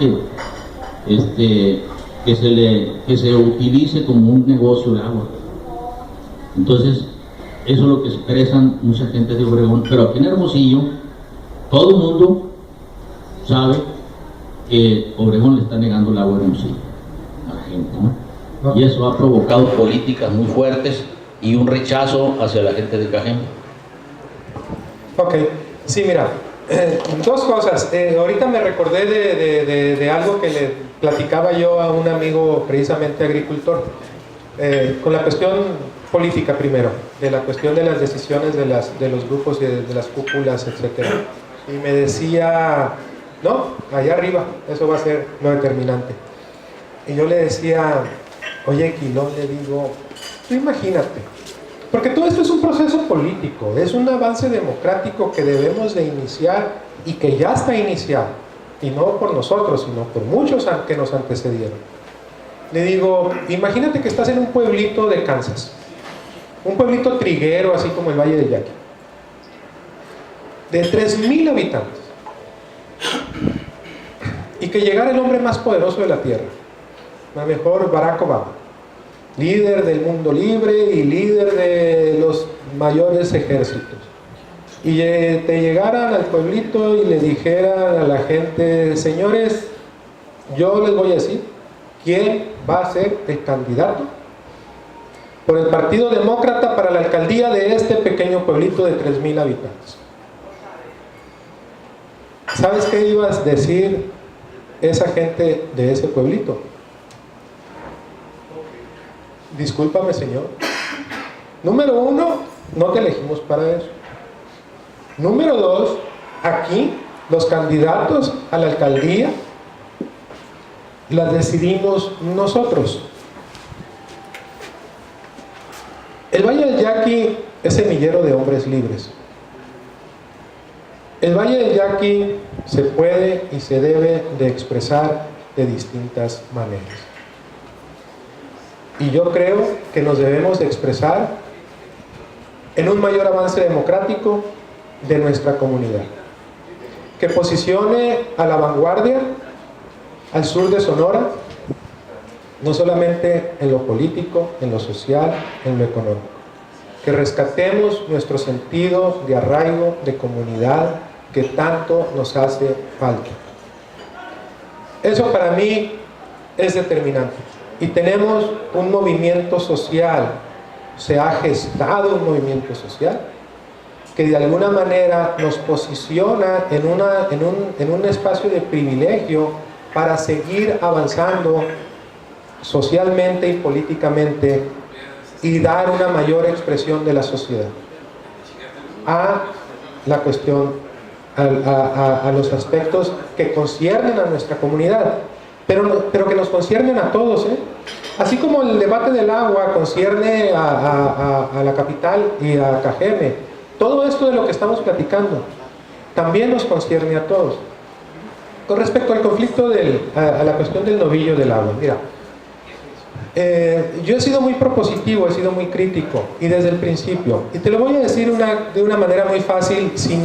que se utilice como un negocio el agua. Entonces, eso es lo que expresan mucha gente de Obregón, pero aquí en Hermosillo todo el mundo sabe que Obregón le está negando el agua a Hermosillo a la gente, ¿no? Y eso ha provocado políticas muy fuertes y un rechazo hacia la gente de Cajeme. Ok, sí, mira, dos cosas. Ahorita me recordé de algo que le platicaba yo a un amigo precisamente agricultor, con la cuestión política primero, de la cuestión de las decisiones de los grupos y de las cúpulas, etc. Y me decía, no, allá arriba, eso va a ser lo determinante. Y yo le decía, oye, Quilón, le digo, tú imagínate, porque todo esto es un proceso político, es un avance democrático que debemos de iniciar y que ya está iniciado, y no por nosotros, sino por muchos que nos antecedieron. Le digo, imagínate que estás en un pueblito de Kansas, un pueblito triguero, así como el Valle del Yaqui, de 3,000 habitantes, y que llegara el hombre más poderoso de la tierra, a lo mejor Barack Obama, líder del mundo libre y líder de los mayores ejércitos, y te llegaran al pueblito y le dijeran a la gente, señores, yo les voy a decir quién va a ser el candidato por el Partido Demócrata para la alcaldía de este pequeño pueblito de 3,000 habitantes. ¿Sabes qué iba a decir esa gente de ese pueblito? Discúlpame, señor. Número uno, no te elegimos para eso. Número dos, aquí los candidatos a la alcaldía las decidimos nosotros. El Valle del Yaqui es semillero de hombres libres. El Valle del Yaqui se puede y se debe de expresar de distintas maneras. Y yo creo que nos debemos de expresar en un mayor avance democrático de nuestra comunidad, que posicione a la vanguardia al sur de Sonora, no solamente en lo político, en lo social, en lo económico, que rescatemos nuestro sentido de arraigo, de comunidad, que tanto nos hace falta. Eso para mí es determinante. Y tenemos un movimiento social, se ha gestado un movimiento social que de alguna manera nos posiciona en un espacio de privilegio para seguir avanzando socialmente y políticamente y dar una mayor expresión de la sociedad a la cuestión, a los aspectos que conciernen a nuestra comunidad, pero que nos conciernen a todos, ¿eh? Así como el debate del agua concierne a la capital y a Cajeme, todo esto de lo que estamos platicando también nos concierne a todos. Con respecto al conflicto a la cuestión del novillo del agua, mira, yo he sido muy propositivo, he sido muy crítico y desde el principio, y te lo voy a decir de una manera muy fácil, sin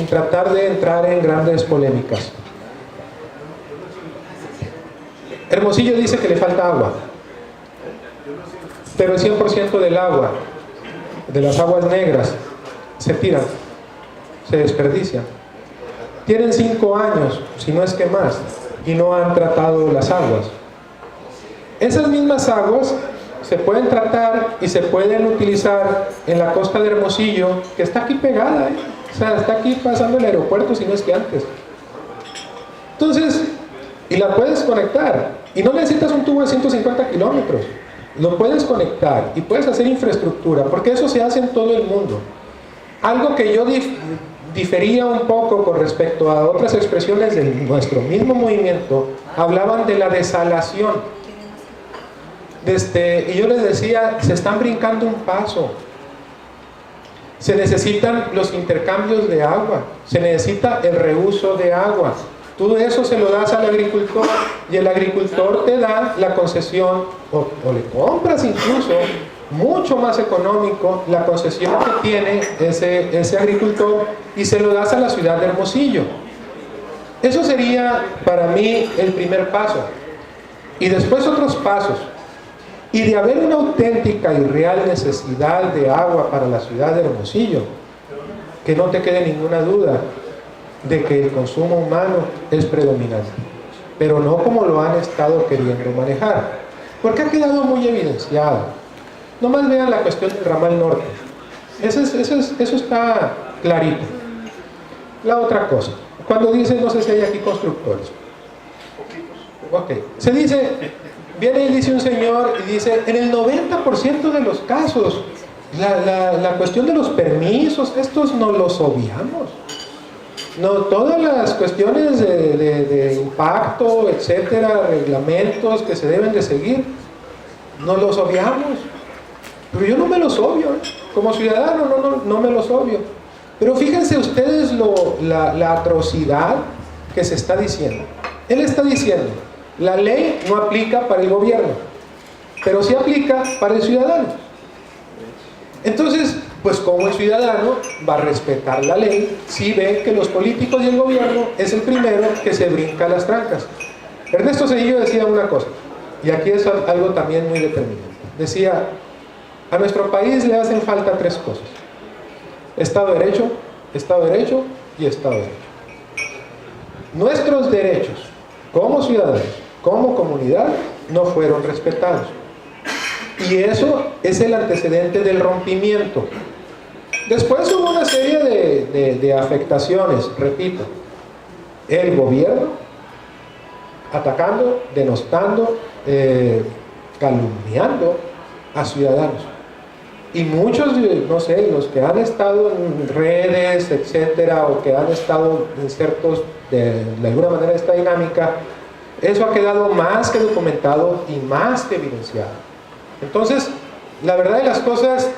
tratar de entrar en grandes polémicas. Hermosillo dice que le falta agua, pero el 100% del agua, de las aguas negras, se tiran, se desperdician. Tienen 5 años, si no es que más, y no han tratado las aguas. Esas mismas aguas se pueden tratar y se pueden utilizar en la costa de Hermosillo, que está aquí pegada, ¿eh? O sea, está aquí pasando el aeropuerto, si no es que antes. Entonces, y la puedes conectar, y no necesitas un tubo de 150 kilómetros, lo puedes conectar y puedes hacer infraestructura, porque eso se hace en todo el mundo. Algo que yo difería un poco con respecto a otras expresiones de nuestro mismo movimiento, hablaban de la desalación. Y yo les decía, se están brincando un paso. Se necesitan los intercambios de agua, se necesita el reuso de agua. Todo eso se lo das al agricultor y el agricultor te da la concesión o le compras incluso mucho más económico la concesión que tiene ese agricultor y se lo das a la ciudad de Hermosillo. Eso sería para mí el primer paso. Y después otros pasos. Y de haber una auténtica y real necesidad de agua para la ciudad de Hermosillo, que no te quede ninguna duda de que el consumo humano es predominante, pero no como lo han estado queriendo manejar, porque ha quedado muy evidenciado. Nomás vean la cuestión del ramal norte, eso está clarito. La otra cosa, cuando dicen, no sé si hay aquí constructores, se dice, viene y dice un señor y dice, en el 90% de los casos, la cuestión de los permisos, estos no los obviamos. No, todas las cuestiones de impacto, etcétera, reglamentos que se deben de seguir, no los obviamos. Pero yo no me los obvio, como ciudadano no me los obvio. Pero fíjense ustedes la atrocidad que se está diciendo. Él está diciendo, la ley no aplica para el gobierno, pero sí aplica para el ciudadano. Entonces, pues como el ciudadano va a respetar la ley si ve que los políticos y el gobierno es el primero que se brinca las trancas. Ernesto Zedillo decía una cosa, y aquí es algo también muy determinante. Decía, a nuestro país le hacen falta 3 cosas: Estado de Derecho y Estado de Derecho. Nuestros derechos como ciudadanos, como comunidad, no fueron respetados. Y eso es el antecedente del rompimiento. Después hubo una serie de afectaciones, repito. El gobierno atacando, denostando, calumniando a ciudadanos. Y muchos, no sé, los que han estado en redes, etcétera, o que han estado insertos de alguna manera en esta dinámica, eso ha quedado más que documentado y más que evidenciado. Entonces, la verdad de las cosas,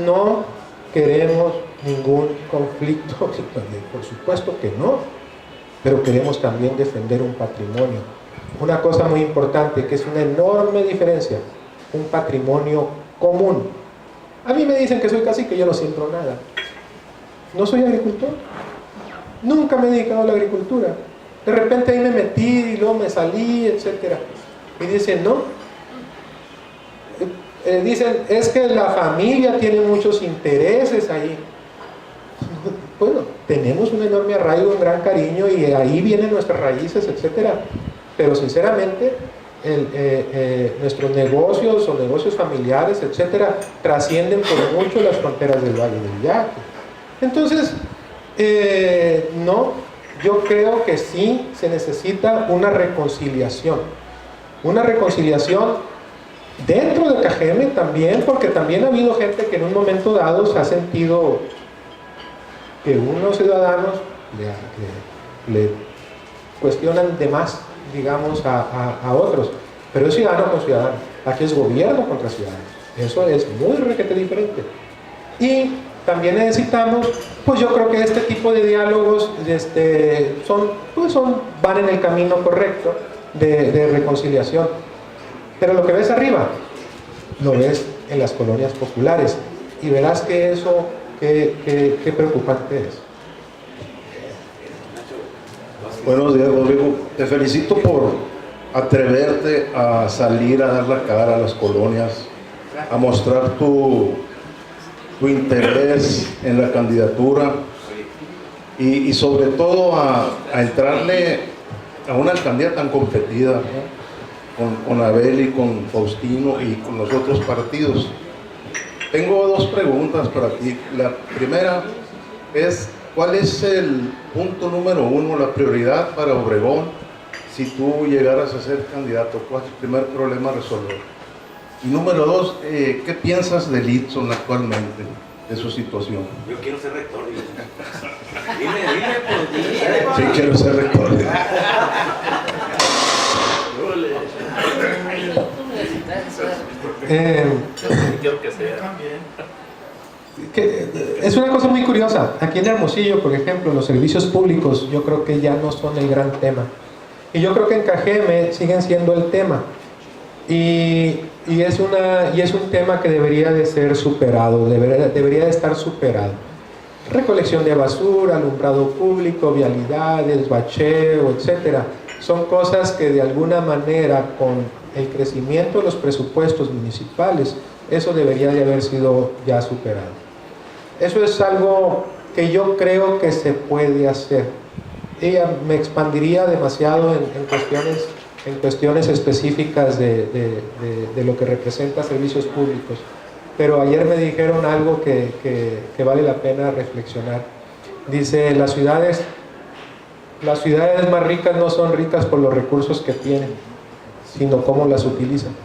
no queremos ningún conflicto, por supuesto que no, pero queremos también defender un patrimonio. Una cosa muy importante, que es una enorme diferencia, un patrimonio común. A mí me dicen que soy cacique, yo no siembro nada. No soy agricultor. Nunca me he dedicado a la agricultura. De repente ahí me metí y luego me salí, etc. Y dicen, no. Dicen, es que la familia tiene muchos intereses ahí. Bueno, tenemos un enorme arraigo, un gran cariño y ahí vienen nuestras raíces, etc. Pero sinceramente, nuestros negocios o negocios familiares, etcétera, trascienden por mucho las fronteras del Valle del Yaqui. Entonces, no, yo creo que sí se necesita una reconciliación dentro de Cajeme también, porque también ha habido gente que en un momento dado se ha sentido que unos ciudadanos le cuestionan de más, digamos, a otros, pero es ciudadano con ciudadano. Aquí es gobierno contra ciudadanos. Eso es muy requete diferente. Y también necesitamos, pues yo creo que este tipo de diálogos van en el camino correcto de reconciliación. Pero lo que ves arriba, lo ves en las colonias populares y verás que eso, qué preocupante es. Buenos días, Rodrigo. Te felicito por atreverte a salir a dar la cara a las colonias, a mostrar tu interés en la candidatura y sobre todo a entrarle a una alcaldía tan competida, ¿no? Con Abel y con Faustino y con los otros partidos. Tengo 2 preguntas para ti. La primera es, ¿cuál es el punto número 1, la prioridad para Obregón si tú llegaras a ser candidato? ¿Cuál es el primer problema a resolver? Y número 2, ¿qué piensas de Litzon actualmente, de su situación? Yo quiero ser rector. Sí, quiero ser rector. es una cosa muy curiosa. Aquí en Hermosillo, por ejemplo, los servicios públicos yo creo que ya no son el gran tema. Y yo creo que en Cajeme siguen siendo el tema. Y es un tema que debería de ser superado, debería de estar superado. Recolección de basura, alumbrado público, vialidades, bacheo, etcétera. Son cosas que de alguna manera, con el crecimiento de los presupuestos municipales, eso debería de haber sido ya superado. Eso es algo que yo creo que se puede hacer. Y me expandiría demasiado en cuestiones específicas de lo que representa servicios públicos. Pero ayer me dijeron algo que vale la pena reflexionar. Dice, las ciudades más ricas no son ricas por los recursos que tienen, sino cómo las utilizan.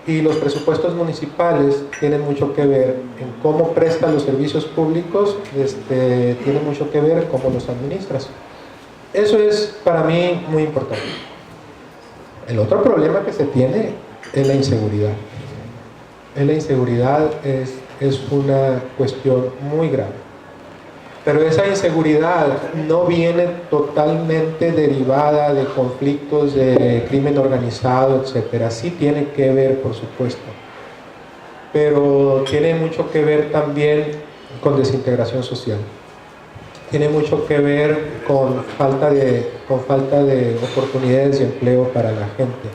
Y los presupuestos municipales tienen mucho que ver en cómo prestan los servicios públicos, tiene mucho que ver cómo los administras. Eso es para mí muy importante. El otro problema que se tiene es la inseguridad. La inseguridad es una cuestión muy grave. Pero esa inseguridad no viene totalmente derivada de conflictos de crimen organizado, etcétera. Sí tiene que ver, por supuesto. Pero tiene mucho que ver también con desintegración social. Tiene mucho que ver con falta de oportunidades de empleo para la gente.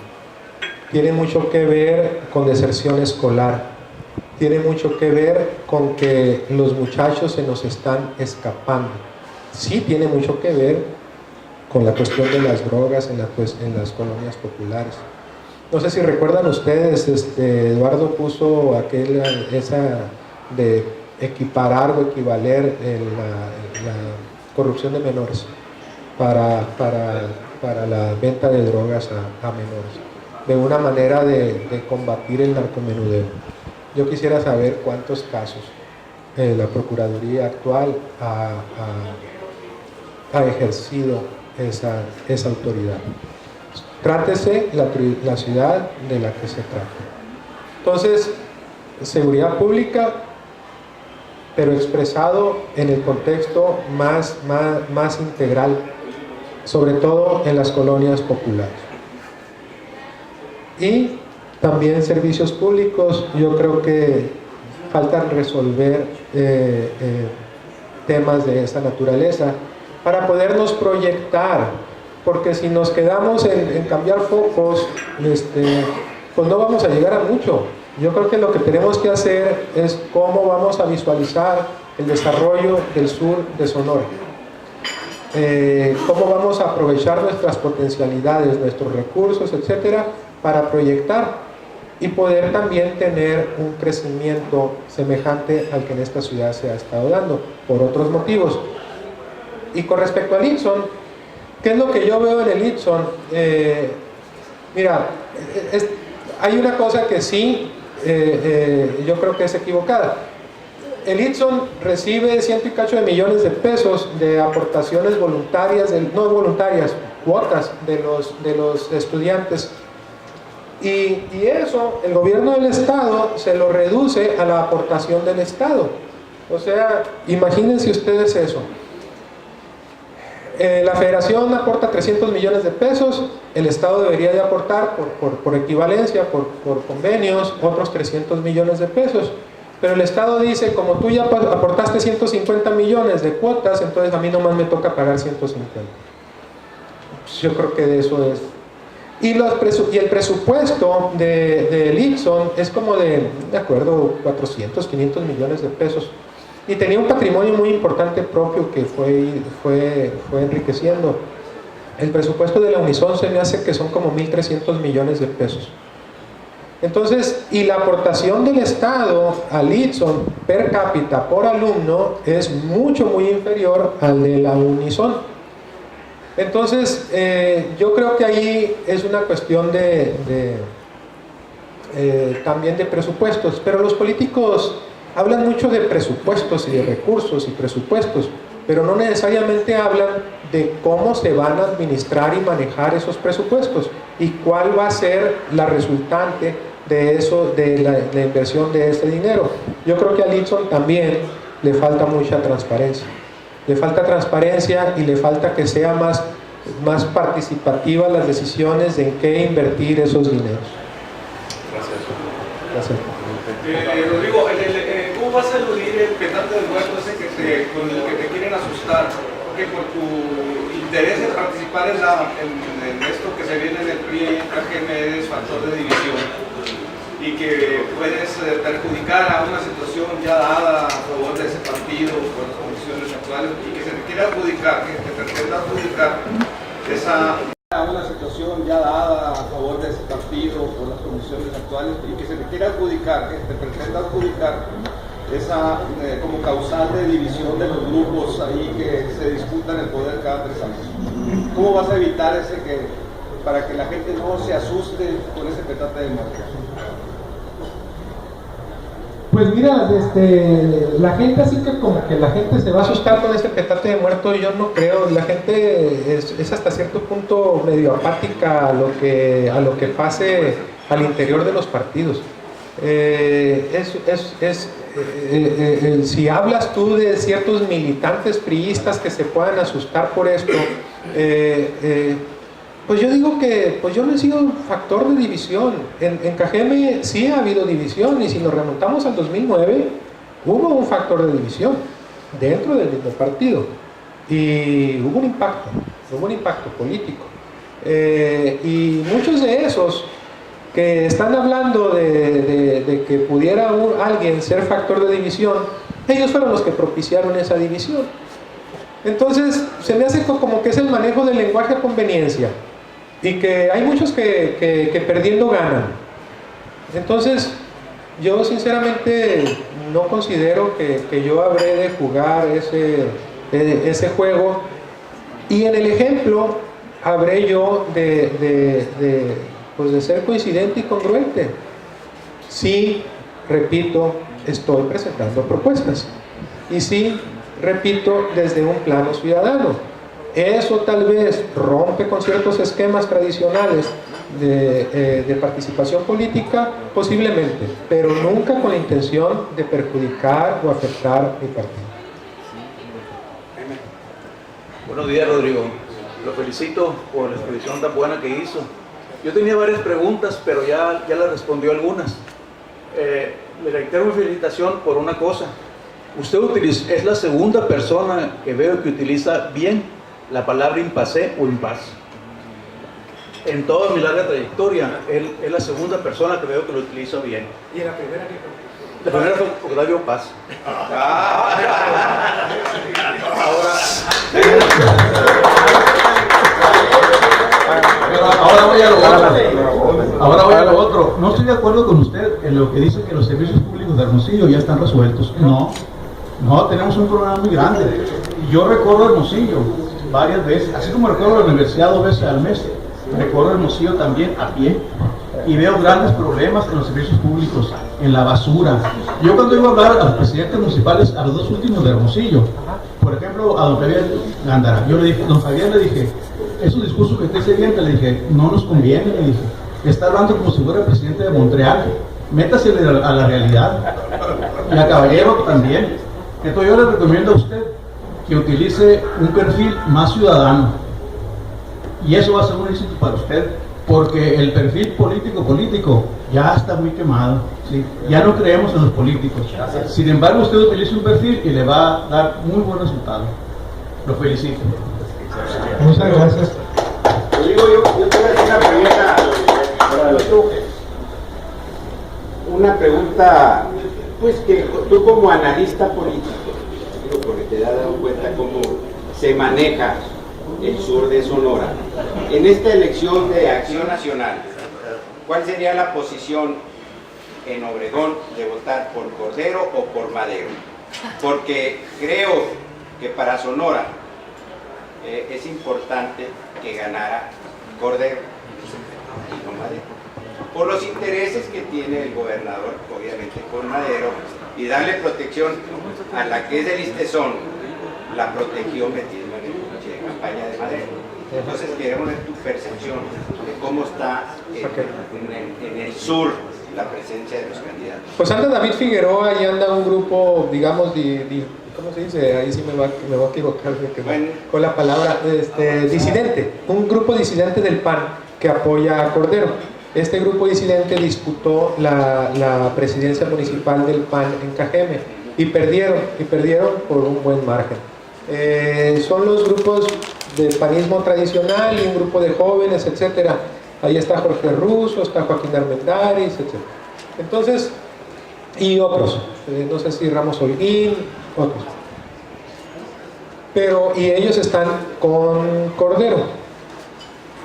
Tiene mucho que ver con deserción escolar. Tiene mucho que ver con que los muchachos se nos están escapando. Sí tiene mucho que ver con la cuestión de las drogas en las colonias populares. No sé si recuerdan ustedes, Eduardo puso esa de equiparar o equivaler la corrupción de menores para la venta de drogas a menores, de una manera de combatir el narcomenudeo. Yo quisiera saber cuántos casos la Procuraduría actual ha ejercido esa autoridad. Trátese la ciudad de la que se trata. Entonces, seguridad pública, pero expresado en el contexto más integral, sobre todo en las colonias populares. Y también servicios públicos, yo creo que faltan resolver temas de esa naturaleza para podernos proyectar, porque si nos quedamos en cambiar focos, pues no vamos a llegar a mucho. Yo creo que lo que tenemos que hacer es cómo vamos a visualizar el desarrollo del sur de Sonora. Cómo vamos a aprovechar nuestras potencialidades, nuestros recursos, etcétera, para proyectar y poder también tener un crecimiento semejante al que en esta ciudad se ha estado dando, por otros motivos. Y con respecto al Itson, ¿qué es lo que yo veo en el Itson? Mira, hay una cosa que sí, yo creo que es equivocada. El Itson recibe ciento y cacho de millones de pesos de aportaciones voluntarias, no voluntarias, cuotas de los estudiantes. Y eso, el gobierno del Estado se lo reduce a la aportación del Estado. O sea, imagínense ustedes eso. La Federación aporta 300 millones de pesos, el Estado debería de aportar por equivalencia, por convenios, otros 300 millones de pesos. Pero el Estado dice, como tú ya aportaste 150 millones de cuotas, entonces a mí nomás me toca pagar 150. Pues yo creo que de eso es. Y el presupuesto del Itson es como de acuerdo, 400, 500 millones de pesos. Y tenía un patrimonio muy importante propio que fue enriqueciendo. El presupuesto de la Unison se me hace que son como 1.300 millones de pesos. Entonces, y la aportación del Estado al Itson per cápita por alumno es muy inferior al de la Unison. Entonces, yo creo que ahí es una cuestión también de presupuestos, pero los políticos hablan mucho de presupuestos y de recursos y presupuestos, pero no necesariamente hablan de cómo se van a administrar y manejar esos presupuestos y cuál va a ser la resultante de eso, de la inversión de este dinero. Yo creo que a Litson también le falta mucha transparencia. Le falta transparencia y le falta que sea más participativa las decisiones de en qué invertir esos dineros. Gracias. Rodrigo, ¿cómo vas a eludir el petate del muerto ese con el que te quieren asustar? Que por tu interés de participar en esto que se viene en el PRI y en KGM eres factor de división y que puedes perjudicar a una situación ya dada a favor de ese partido por las condiciones actuales y que se te quiera adjudicar, que te pretenda adjudicar esa una situación ya dada a favor de ese partido por las condiciones actuales y que se te quiera adjudicar, que te pretenda adjudicar esa como causal de división de los grupos ahí que se disputan el poder cada 3 años. ¿Cómo vas a evitar para que la gente no se asuste con ese petate de muerte? Pues mira, la gente así que como que la gente se va a asustar con ese petate de muerto, yo no creo. La gente es hasta cierto punto medio apática a lo que pase al interior de los partidos. Si hablas tú de ciertos militantes priistas que se puedan asustar por esto, pues yo digo que pues yo no he sido un factor de división. En KGM sí ha habido división, y si nos remontamos al 2009 hubo un factor de división dentro del mismo partido y hubo un impacto político, y muchos de esos que están hablando de que pudiera alguien ser factor de división, ellos fueron los que propiciaron esa división. Entonces se me hace como que es el manejo del lenguaje a conveniencia, y que hay muchos que perdiendo ganan. Entonces yo sinceramente no considero que yo habré de jugar ese juego, y en el ejemplo habré yo de ser coincidente y congruente. Sí, repito, estoy presentando propuestas, y sí, repito, desde un plano ciudadano. Eso tal vez rompe con ciertos esquemas tradicionales de participación política, posiblemente, pero nunca con la intención de perjudicar o afectar mi partido. Buenos días, Rodrigo. Lo felicito por la exposición tan buena que hizo. Yo tenía varias preguntas, pero ya le respondió algunas. Le reitero mi felicitación por una cosa. Usted es la segunda persona que veo que utiliza bien la palabra impasse o impas. En toda mi larga trayectoria, él es la segunda persona que veo que lo utiliza bien. ¿Y en la primera qué fue? La primera fue Octavio Paz. Ahora voy a lo otro. No estoy de acuerdo con usted en lo que dice que los servicios públicos de Hermosillo ya están resueltos. No, tenemos un problema muy grande. Yo recorro Hermosillo varias veces, así como recorro la universidad 2 veces al mes, recorro Hermosillo también a pie, y veo grandes problemas en los servicios públicos, en la basura. Yo cuando iba a hablar a los presidentes municipales, a los 2 últimos de Hermosillo, por ejemplo a don Javier Gándara, yo le dije, don Javier, le dije, esos discursos que usted se viene, le dije, no nos conviene, le dije, está hablando como si fuera el presidente de Montreal, métase a la realidad. Y a Caballero también. Entonces yo le recomiendo a usted que utilice un perfil más ciudadano, y eso va a ser un éxito para usted, porque el perfil político ya está muy quemado, ¿sí? Ya no creemos en los políticos. Sin embargo, usted utiliza un perfil y le va a dar muy buen resultado. Lo felicito. Muchas gracias. Rodrigo, yo te voy a hacer una pregunta. Una pregunta, pues que tú como analista político, porque te has dado cuenta cómo se maneja el sur de Sonora. En esta elección de Acción Nacional, ¿cuál sería la posición en Obregón de votar por Cordero o por Madero? Porque creo que para Sonora es importante que ganara Cordero y no Madero, por los intereses que tiene el gobernador, obviamente, con Madero, y darle protección a la que es del Listezón, la protegió metiendo en el coche de campaña de Madero. Entonces queremos ver tu percepción de cómo está en el sur la presencia de los candidatos. Pues anda David Figueroa y anda un grupo, digamos, ¿cómo se dice? Ahí sí me va a equivocar con la palabra, disidente, un grupo disidente del PAN que apoya a Cordero. Este grupo disidente disputó la presidencia municipal del PAN en Cajeme y perdieron por un buen margen. Son los grupos de panismo tradicional y un grupo de jóvenes, etcétera. Ahí está Jorge Russo, está Joaquín Armendáriz, etcétera. Entonces, y otros, no sé si Ramos Holguín, otros. Y ellos están con Cordero.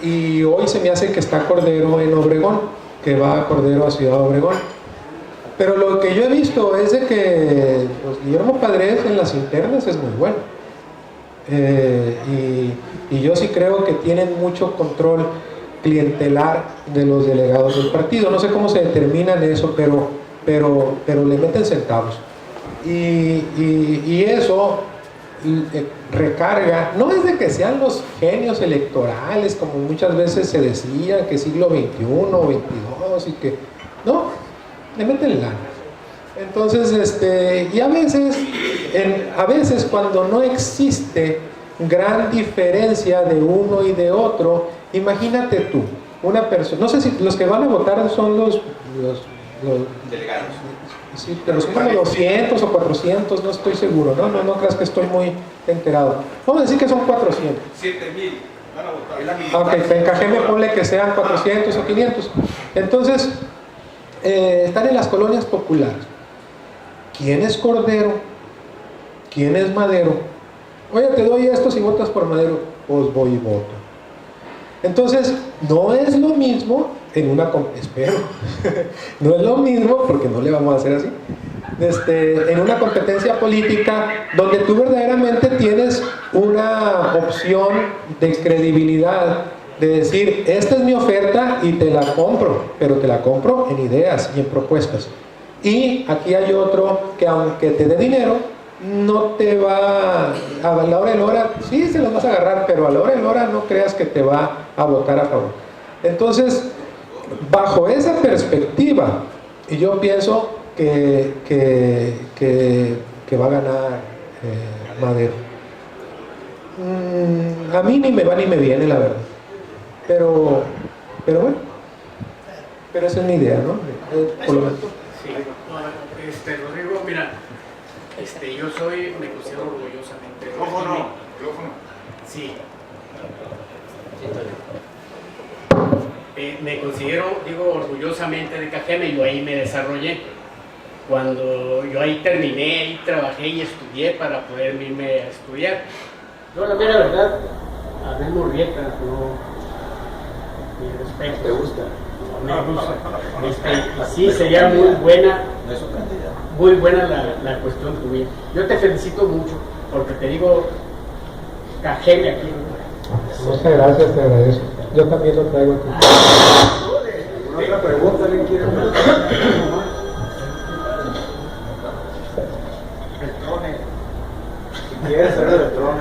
Y hoy se me hace que está Cordero en Obregón, que va a Cordero a Ciudad Obregón. Pero lo que yo he visto es de que pues, Guillermo Padres en las internas es muy bueno. Y yo sí creo que tienen mucho control clientelar de los delegados del partido. No sé cómo se determinan eso, pero le meten centavos. Y eso recarga, no es de que sean los genios electorales, como muchas veces se decía, que siglo XXI o XXII, y que no, le meten lana. Entonces, y a veces cuando no existe gran diferencia de uno y de otro, imagínate tú, una persona, no sé si los que van a votar son los Delegados. Sí, pero son como 200 o 400, no estoy seguro, no creas que estoy muy enterado. Vamos a decir que son 400. 7,000 van a votar. Ok, en Cajeme ponle que sean 400 o 500. Entonces, están en las colonias populares. ¿Quién es Cordero? ¿Quién es Madero? Oye, te doy esto si votas por Madero. Pues voy y voto. Entonces, no es lo mismo espero, no es lo mismo, porque no le vamos a hacer así, en una competencia política donde tú verdaderamente tienes una opción de credibilidad, de decir, esta es mi oferta y te la compro, pero te la compro en ideas y en propuestas. Y aquí hay otro que aunque te dé dinero, no te va, a la hora de la hora, sí se los vas a agarrar, pero a la hora de la hora no creas que te va a votar a favor. Entonces, bajo esa perspectiva, yo pienso que va a ganar Madero. A mí ni me va ni me viene, la verdad. Pero bueno, pero esa es mi idea, ¿no? Por lo menos. Sí. Rodrigo, mira, yo me considero orgullosamente. Micrófono. Sí. Me considero, orgullosamente de Cajeme. Yo ahí me desarrollé. Cuando yo ahí terminé, ahí trabajé y estudié para poder irme a estudiar. Yo la mera verdad, a Abel Murrieta, mi respeto. ¿Te gusta? Me gusta. Sí, sería muy buena la cuestión tuya. Yo te felicito mucho, porque te digo, Cajeme aquí. Muchas gracias, te agradezco. Yo también lo traigo aquí. Otra pregunta, ¿le quiero Si quieres hacer el trone,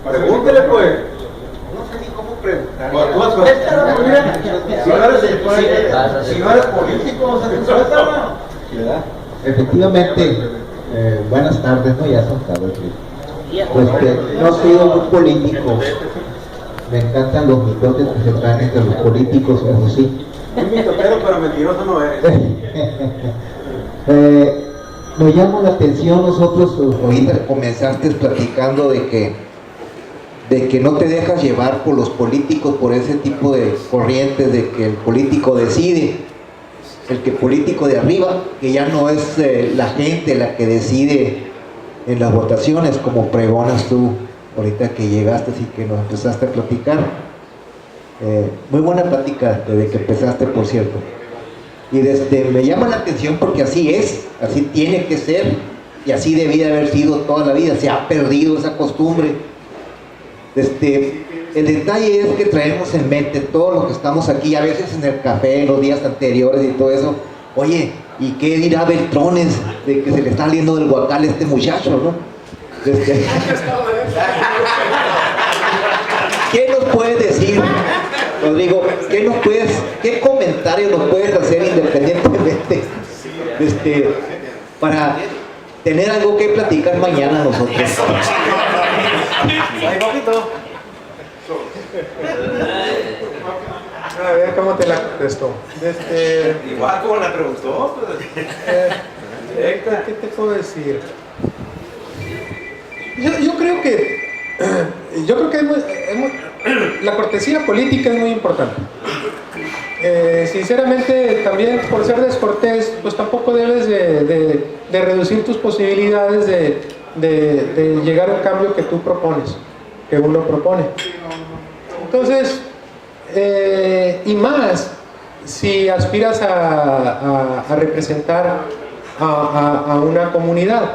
pregúntele pues. No sé ni cómo preguntar. Si no eres político, ¿verdad? Efectivamente, buenas tardes, ¿no? Ya son tardes. No he sido muy político. Me encantan los mitotes que se traen entre los políticos, eso sí. Un mitotero, pero mentiroso no eres. Me llama la atención, nosotros ahorita comenzaste platicando de que no te dejas llevar por los políticos, por ese tipo de corrientes, de que el político decide, el que político de arriba, que ya no es la gente la que decide en las votaciones, como pregonas tú ahorita que llegaste y que nos empezaste a platicar. Muy buena plática desde que empezaste, por cierto. Y me llama la atención porque así es, así tiene que ser, y así debía haber sido toda la vida. Se ha perdido esa costumbre. El detalle es que traemos en mente todos los que estamos aquí, a veces en el café, en los días anteriores y todo eso. Oye, ¿y qué dirá Beltrones de que se le está saliendo del guacal a este muchacho, no? ¿Qué nos puedes decir, Rodrigo? ¿Qué comentario lo puedes hacer independientemente, para tener algo que platicar mañana nosotros. Hay poquito. A ver cómo te la contesto. Igual como la preguntó. ¿Qué te puedo decir? Yo creo que la cortesía política es muy importante. Sinceramente, también por ser descortés, pues tampoco debes de reducir tus posibilidades de llegar a un cambio que tú propones, que uno propone. Entonces, y más si aspiras a representar a una comunidad.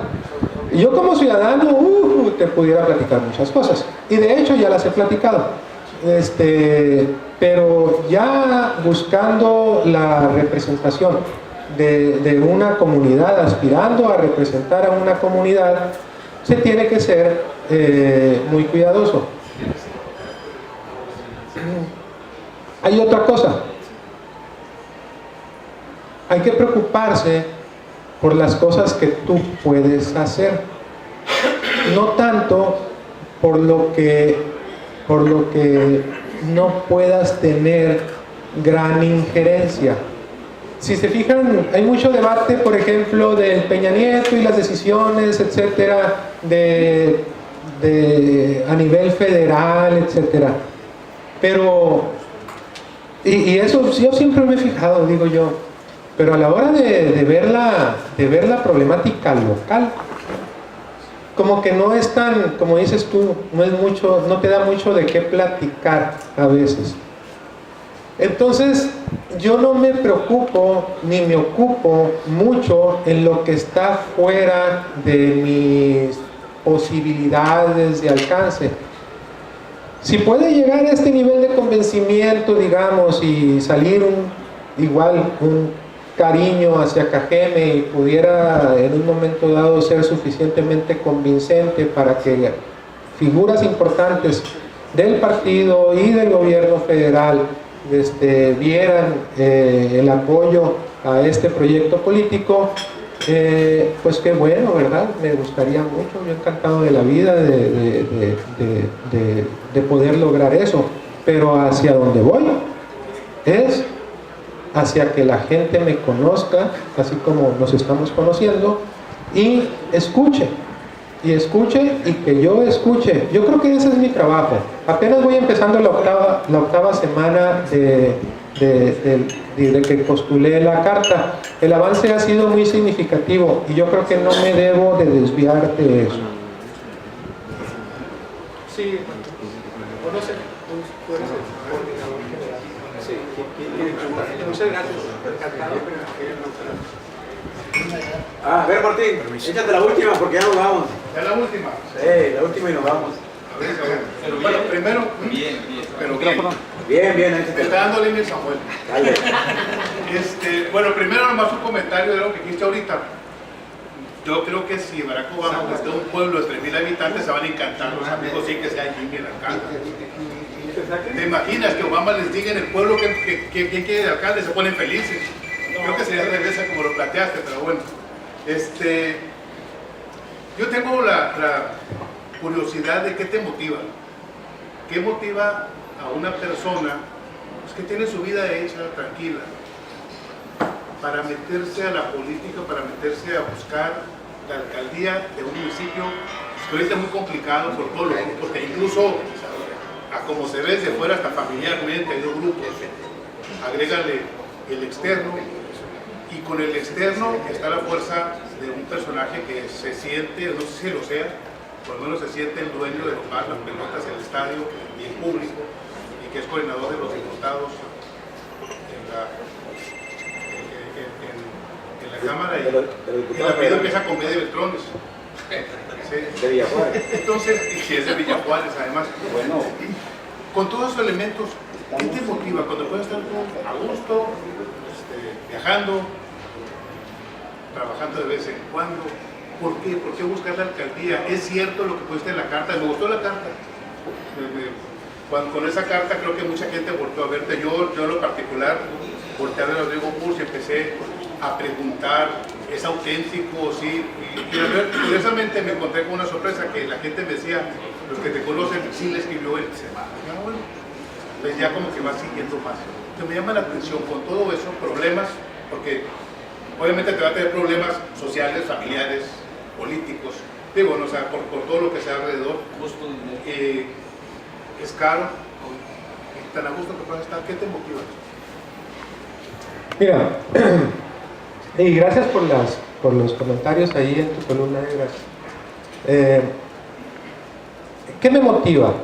Yo como ciudadano te pudiera platicar muchas cosas, y de hecho ya las he platicado, pero ya buscando la representación de una comunidad, aspirando a representar a una comunidad, se tiene que ser muy cuidadoso. Hay otra cosa, hay que preocuparse por las cosas que tú puedes hacer, no tanto por lo que no puedas tener gran injerencia. Si se fijan, hay mucho debate, por ejemplo, del Peña Nieto y las decisiones, etcétera, a nivel federal, etcétera. Pero, y eso yo siempre me he fijado, digo yo, pero a la hora de ver la problemática local, como que no es tan, como dices tú, no te da mucho de qué platicar a veces. Entonces, yo no me preocupo ni me ocupo mucho en lo que está fuera de mis posibilidades de alcance. Si puede llegar a este nivel de convencimiento, digamos, y salir un cariño hacia Cajeme, y pudiera en un momento dado ser suficientemente convincente para que figuras importantes del partido y del gobierno federal vieran el apoyo a este proyecto político, pues qué bueno, ¿verdad? Me gustaría mucho, yo encantado de la vida de poder lograr eso, pero hacia donde voy es hacia que la gente me conozca, así como nos estamos conociendo, y escuche, y que yo escuche. Yo creo que ese es mi trabajo. Apenas voy empezando la octava semana de que postulé la carta. El avance ha sido muy significativo y yo creo que no me debo de desviar de eso. Sí, no sé, tú eres el coordinador general. Sí, muchas gracias. Encantado. A ver, Martín, échate la última porque ya nos vamos. ¿Ya la última? Sí, la última y nos vamos. A ver. Bueno, primero. Bien. Pero Bien, échate. Me está dando línea Samuel. Dale. Bueno, primero nomás un comentario de lo que dijiste ahorita. Yo creo que si Barack Obama desde un pueblo de 3,000 habitantes se van a encantar los amigos, sí que sea Jimmy el alcalde. ¿Te imaginas que Obama les diga en el pueblo que quiere de alcalde? Se ponen felices. Creo que sería al revés como lo planteaste, pero bueno. Yo tengo la curiosidad de qué te motiva. ¿Qué motiva a una persona que tiene su vida hecha, tranquila, para meterse a la política, para meterse a buscar la alcaldía de un municipio que ahorita es muy complicado por todos los grupos, porque incluso a como se ve desde fuera hasta familiarmente hay dos grupos, agrégale el externo, y con el externo está la fuerza de un personaje que se siente, no sé si lo sea, por lo menos se siente el dueño de los más las pelotas en el estadio y en público, y que es coordinador de los diputados en la Cámara, y el apellido empieza con B de Beltrones. De Villajuárez. Entonces, y si es de Villajuárez además. Bueno. Con todos esos elementos, ¿qué te motiva cuando puedes estar a gusto, viajando, trabajando de vez en cuando? ¿Por qué? ¿Por qué buscar la alcaldía? ¿Es cierto lo que pusiste en la carta? Me gustó la carta. Con esa carta creo que mucha gente volvió a verte. Yo en lo particular volteé a ver a Rodrigo Purs y empecé a preguntar, ¿es auténtico? Sí. Y curiosamente me encontré con una sorpresa que la gente me decía, los que te conocen, sí le escribió él. Bueno, pues ya como que va siguiendo más. Entonces me llama la atención con todo eso, problemas, porque obviamente te va a tener problemas sociales, familiares, políticos, digo, no, o sea, por todo lo que sea alrededor. Es caro, tan a gusto que puedas estar. ¿Qué te motiva? Mira, y gracias por los comentarios ahí en tu columna negra. ¿Qué me motiva?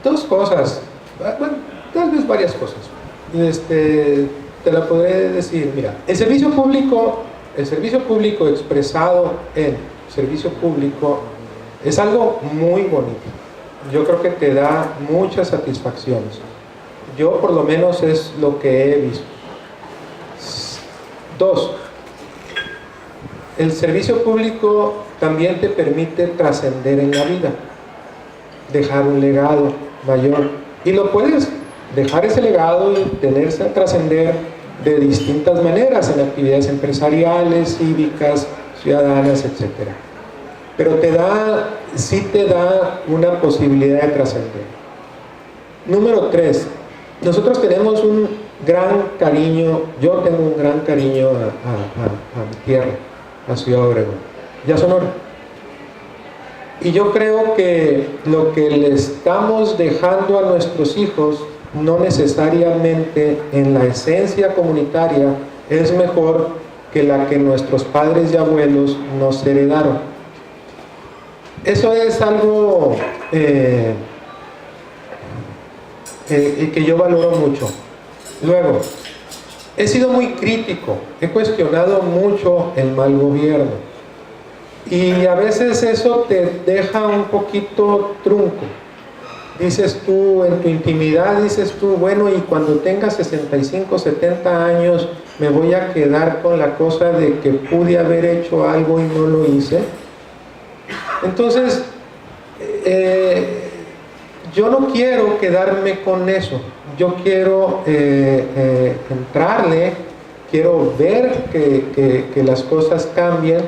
Dos cosas, bueno, tal vez varias cosas. Te la podré decir. Mira, el servicio público expresado en servicio público es algo muy bonito. Yo creo que te da muchas satisfacciones. Yo por lo menos es lo que he visto. Dos, el servicio público también te permite trascender en la vida, dejar un legado mayor, y lo puedes dejar ese legado y tenerse a trascender de distintas maneras, en actividades empresariales, cívicas, ciudadanas, etc. Pero sí te da una posibilidad de trascender. Número 3, nosotros tenemos un gran cariño, yo tengo un gran cariño a mi tierra, a Ciudad Obregón y a Sonora. Y yo creo que lo que le estamos dejando a nuestros hijos, no necesariamente en la esencia comunitaria, es mejor que la que nuestros padres y abuelos nos heredaron. Eso es algo que yo valoro mucho. Luego, he sido muy crítico, he cuestionado mucho el mal gobierno, y a veces eso te deja un poquito trunco. Dices tú, en tu intimidad dices tú, bueno, y cuando tenga 65, 70 años me voy a quedar con la cosa de que pude haber hecho algo y no lo hice. Entonces, yo no quiero quedarme con eso. Yo quiero entrarle, quiero ver que las cosas cambien.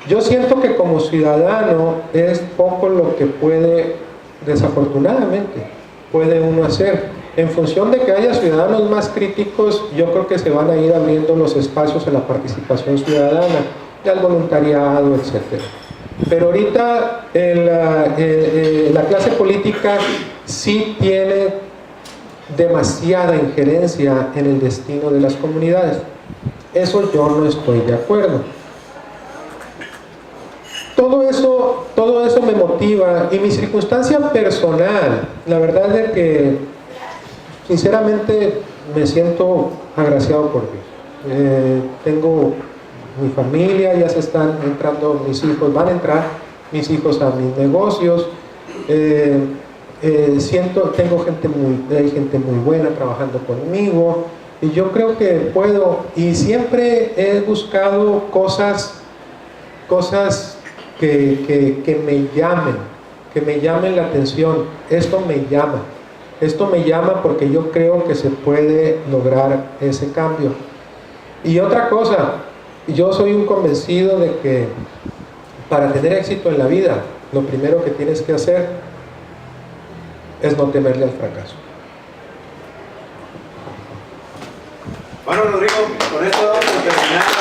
Yo siento que como ciudadano es poco lo que desafortunadamente puede uno hacer. En función de que haya ciudadanos más críticos, yo creo que se van a ir abriendo los espacios en la participación ciudadana, y al voluntariado, etc. Pero ahorita la clase política sí tiene demasiada injerencia en el destino de las comunidades. Eso yo no estoy de acuerdo. Todo eso me motiva, y mi circunstancia personal, la verdad es que sinceramente me siento agraciado por Dios. Tengo mi familia, ya se están entrando mis hijos, van a entrar mis hijos a mis negocios. Tengo hay gente muy buena trabajando conmigo, y yo creo que puedo, y siempre he buscado cosas que me llamen la atención. Esto me llama porque yo creo que se puede lograr ese cambio. Y otra cosa, yo soy un convencido de que para tener éxito en la vida, lo primero que tienes que hacer es no temerle al fracaso. Bueno, Rodrigo, con esto vamos a terminar.